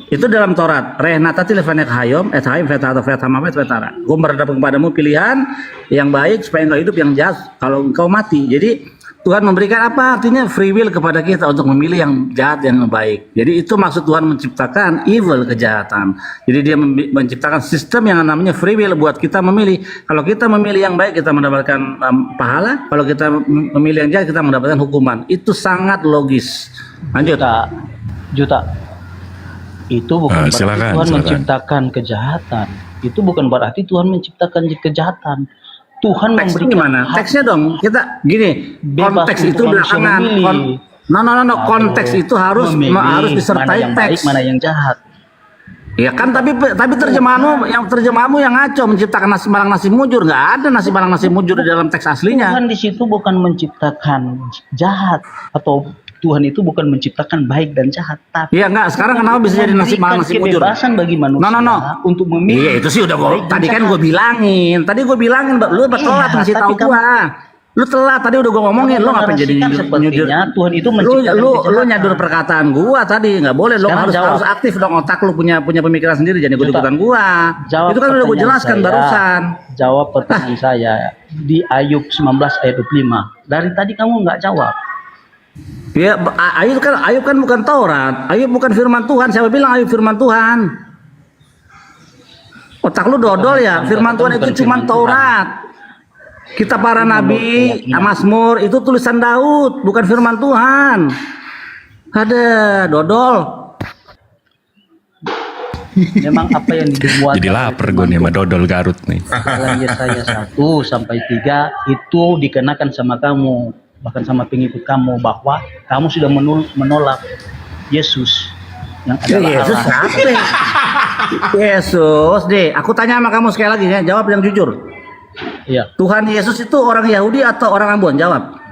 Itu dalam Taurat. Rehnatati lefane kahayom etahayim fet hatov fet hamafet fet hara. Aku berhadapan kepadamu pilihan yang baik supaya engkau hidup, yang jahat kalau engkau mati. Jadi Tuhan memberikan apa? Artinya free will kepada kita untuk memilih yang jahat dan yang baik. Jadi itu maksud Tuhan menciptakan evil, kejahatan. Jadi dia menciptakan sistem yang namanya free will buat kita memilih. Kalau kita memilih yang baik kita mendapatkan pahala. Kalau kita memilih yang jahat kita mendapatkan hukuman. Itu sangat logis. Lanjut. Juta. Itu bukan berarti Silakan. Tuhan menciptakan kejahatan. Itu bukan berarti Tuhan menciptakan kejahatan. Tuhan Teksnya memberikan gimana? hak Teksnya dong. Kita gini, bebas konteks untuk itu manusia belakangan. memilih. No. Konteks itu harus Memilih disertai mana yang baik, teks. mana yang jahat. Ya kan, tapi terjemahanmu yang ngaco, menciptakan nasi malang nasi mujur. Nggak ada nasi malang nasi mujur di dalam teks aslinya. Tuhan di situ bukan menciptakan jahat, atau Tuhan itu bukan menciptakan baik dan jahat, tapi Iya nggak. Sekarang kenapa bisa jadi nasi malang nasi mujur? kebebasan bagi manusia No. untuk memilih. Iya itu sih udah baik dan tadi kan jahat. gue bilangin. Lu telat Iya, ngasih tahu tapi gua. Lu telat tadi udah gue ngomongin. Lu ngapain jadi nyudur? Sepertinya Tuhan itu Lu menciptakan nyadur perkataan gua tadi, nggak boleh. Lu Sekarang jawab. harus aktif dong, otak lu punya pemikiran sendiri, jangan ikut ikutan gua. Jawab Itu kan udah gue pertanyaan jelaskan saya. barusan. Jawab pertanyaan saya di Ayub 19 ayat 25. Dari tadi kamu nggak jawab. Ya, Ayub kan bukan Taurat. Ayub bukan firman Tuhan. Siapa bilang Ayub firman Tuhan? Otak lu dodol ya. Firman Tuhan itu cuma Taurat. Kita para nabi, Mazmur itu tulisan Daud, bukan firman Tuhan. Ada dodol. Memang apa yang dibuat Jadi lapar gue nih sama dodol Garut nih. dalam Yesaya 1 sampai 3 itu dikenakan sama kamu, bahkan sama pengikut kamu, bahwa kamu sudah menolak Yesus yang adalah Yesus Allah. siapa? Yesus deh. Aku tanya sama kamu sekali lagi ya, jawab yang jujur. Iya, Tuhan Yesus itu orang Yahudi atau orang Ambon? Jawab.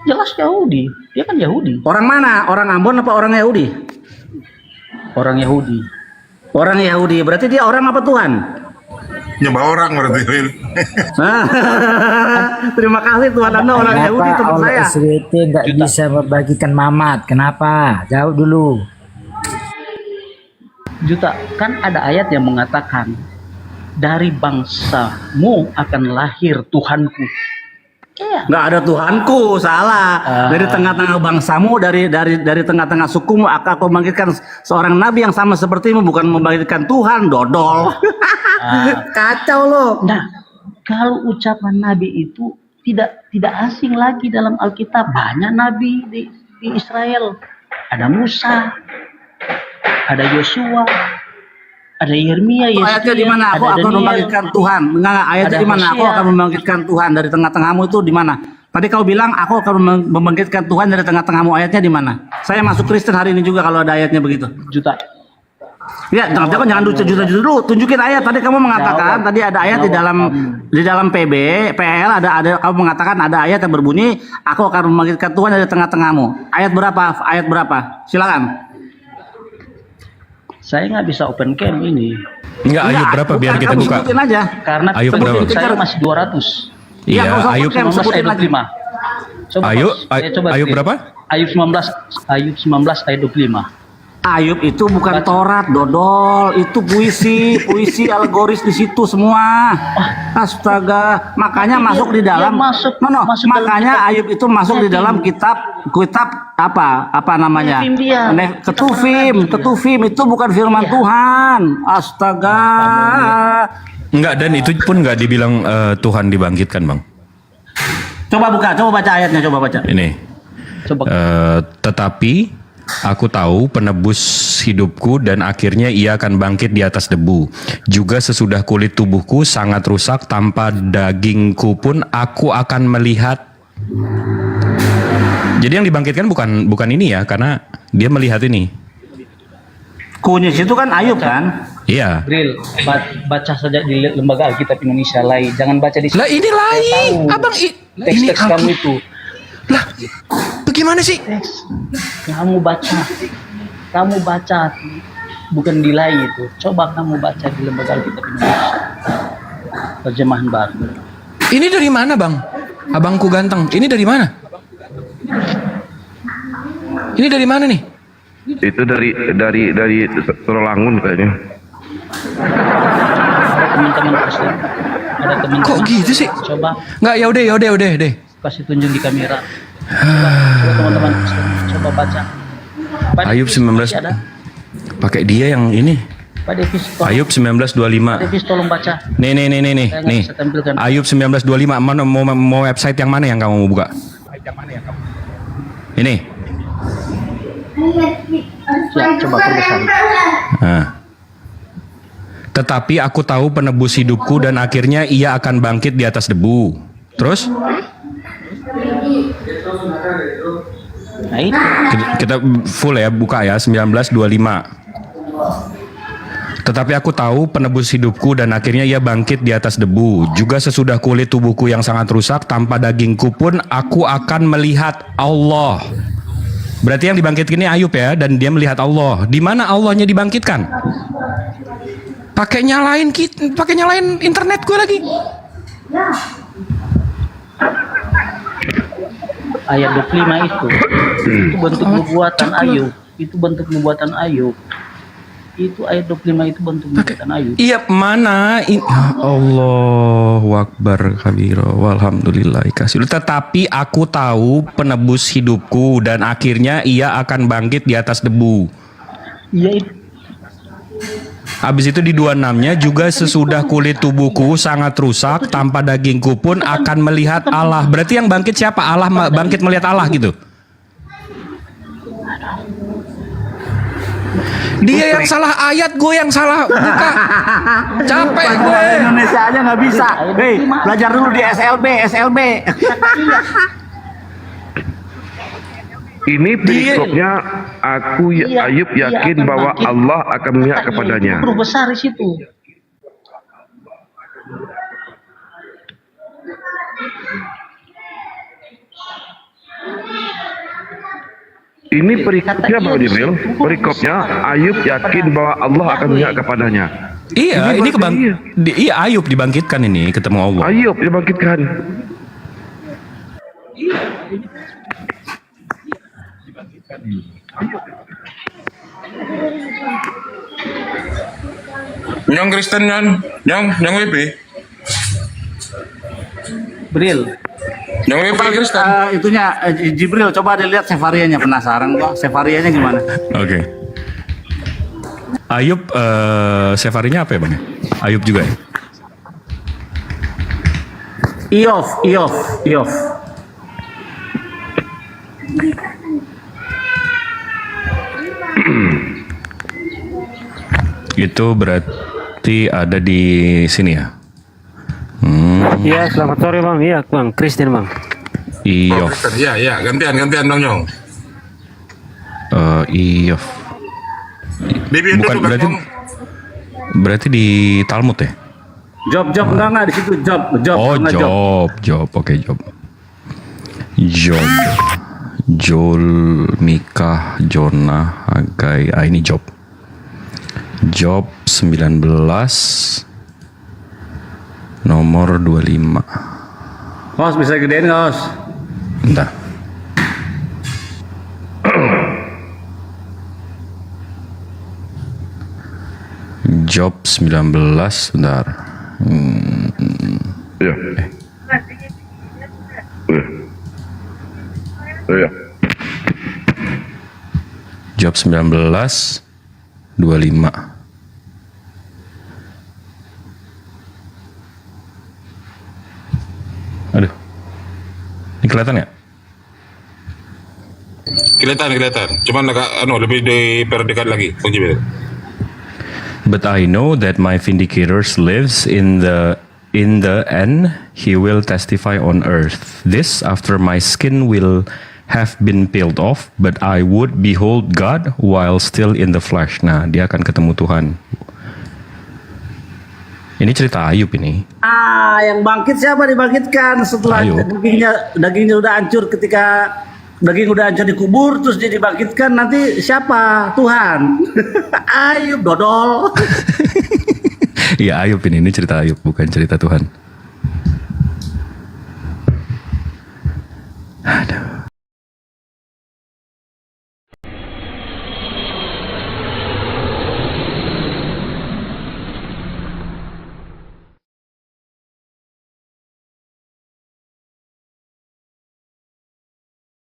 jelas Yahudi. Dia kan Yahudi. Orang mana? Orang Ambon apa orang Yahudi? Orang Yahudi. Orang Yahudi. Berarti dia orang apa Tuhan? Nyembah orang berarti. Terima kasih Tuhan Anda orang Yahudi teman saya. SWT nggak bisa membagikan Mamat? Kenapa? Jawab dulu. Juta, kan ada ayat yang mengatakan dari bangsamu akan lahir Tuhanku. Iya. Nggak ada Tuhanku, salah. Dari tengah-tengah bangsamu, dari tengah-tengah sukumu akan membangkitkan seorang nabi yang sama sepertimu, bukan membangkitkan Tuhan, dodol. Kacau lo. Nah, kalau ucapan nabi itu tidak asing lagi dalam Alkitab. Banyak nabi di Israel. Ada Musa, ada Yosua, ada Yeremia, Ayatnya di mana? Aku akan membangkitkan Tuhan. Enggak, ayatnya di mana? Aku akan membangkitkan Tuhan dari tengah-tengahmu itu di mana? Tadi kau bilang aku akan membangkitkan Tuhan dari tengah-tengahmu. Ayatnya di mana? Saya masuk Kristen hari ini juga kalau ada ayatnya begitu. Juta. Ya, jangan juta-juta dulu. Tunjukin ayat. Tadi kamu mengatakan tadi ada ayat di dalam PL ada kamu mengatakan ada ayat yang berbunyi, aku akan membangkitkan Tuhan dari tengah-tengahmu. Ayat berapa? Silakan. Saya nggak bisa open cam ini. Enggak, Ayub berapa biar kita buka? Sebutin aja. Karena Ayub berapa? saya masih 200. Iya, nggak usah Ayub. open cam, 19 sebutin ayat lagi. 25. Coba, Ayub, Bos. Saya coba Ayub clear. berapa? Ayub 19 ayat 25. Ayub itu bukan Taurat, dodol. Itu puisi alegoris di situ semua. Astaga, makanya masuk di dalam. masuk No, dalam makanya kitab. Ayub itu masuk di dalam kitab apa namanya? Ketuvim dia. Ketuvim itu bukan firman Tuhan. Astaga. Enggak, dan itu pun enggak dibilang Tuhan dibangkitkan, Bang. Coba baca ayatnya, coba baca. Ini. Coba. Tetapi aku tahu penebus hidupku dan akhirnya ia akan bangkit di atas debu. Juga sesudah kulit tubuhku sangat rusak, tanpa dagingku pun aku akan melihat. Jadi yang dibangkitkan bukan ini ya, karena dia melihat ini. Kunyit itu kan Ayub kan? Iya. Bril, baca saja di lembaga Alkitab Indonesia lain. Jangan baca di Lah ini lain, Tahu. Abang. Teks kamu itu. Lah, bagaimana sih? Kamu baca, bukan di lain itu. Coba kamu baca di lembaga Alkitab Indonesia. Terjemahan baru. Ini dari mana, Bang? Abangku ganteng. Ini dari mana? Ini dari mana nih? Itu dari Sorolangun kayaknya. Ada teman-teman Kristen. Ada teman-teman. Kok gitu sih? Coba Nggak, ya udah deh. kasih tunjuk di kamera. Coba teman-teman Kristen, coba baca. Pak Ayub Devis, 19. masih ada? Pakai dia yang ini. Pak Devis, tolong. Ayub 1925. Pak Devis, tolong baca. Nih. Saya nggak bisa tampilkan. Ayub 1925. Mana mau website yang mana yang kamu mau buka? Ini. Ya, coba perbesar. Nah. Tetapi aku tahu penebus hidupku dan akhirnya ia akan bangkit di atas debu. Terus? Nah, itu. Kita full ya, buka ya, 1925. Tetapi aku tahu penebus hidupku dan akhirnya ia bangkit di atas debu. Juga sesudah kulit tubuhku yang sangat rusak, tanpa dagingku pun aku akan melihat Allah. Berarti yang dibangkitkan ini Ayub ya, dan dia melihat Allah. Di mana Allahnya dibangkitkan? Pakai nyalain internet gue lagi. Ayat 25 itu bentuk nubuatan Ayub. Itu bentuk nubuatan Ayub. Itu ayat 25 itu bentuk nubuatan Ayub. Iya, mana? Allahu Akbar kabira walhamdulillah kasih. Tetapi aku tahu penebus hidupku dan akhirnya ia akan bangkit di atas debu. Iya itu. Habis itu di 26-nya juga sesudah kulit tubuhku sangat rusak, tanpa dagingku pun akan melihat Allah. Berarti yang bangkit siapa? Allah bangkit melihat Allah gitu. Dia yang salah ayat, gue yang salah buka. Capek gue. Indonesia aja nggak bisa. Hei, belajar dulu di SLB. Ini perikopnya Ayub yakin bahwa Allah akan memihak kepadanya. Huruf besar di situ. Ini perikopnya Bang Jibril. Perikopnya Ayub yakin bahwa Allah akan memihak kepadanya. Iya, ini iya Ayub dibangkitkan ini ketemu Allah. Ayub dibangkitkan. Nyong Kristen nyong WP. Bril. Nyong WP Kristen. Itunya Jibril, coba dilihat Sefarianya, penasaran gua. Sefarianya gimana? Oke. Ayub Sefarinya apa ya Bang? Ayub juga ya? Iov. Itu berarti ada di sini ya? Iya, selamat sore Bang. Iya, Bang. Kristen Bang. Iya. Kristen. Ya, gantian dong Nyong. Iya. Debbie itu Bukan tugas berarti Bang. berarti di Talmud ya? Job enggak di situ job. Oh, enggak Job. Oke, Job. Joel, Mika, Jonah, Hagai. Ini Job. Job 19 nomor 25. Host bisa gedein nggak, Host? Bentar. Job 19, bentar. Iya. Iya. Job 19 25. Aduh. Ini kelihatan ya? Kelihatan. Cuman agak lebih diperdekat lagi, Bang Jibril. But I know that my vindicators lives in the end. He will testify on earth. This after my skin will have been peeled off, but I would behold God while still in the flesh. Nah, dia akan ketemu Tuhan. Ini cerita Ayub ini. Yang bangkit siapa dibangkitkan setelah Ayub. dagingnya udah hancur, ketika daging udah hancur dikubur terus dia dibangkitkan, nanti siapa? Tuhan. Ayub dodol. Iya, Ayub ini cerita Ayub, bukan cerita Tuhan. Aduh.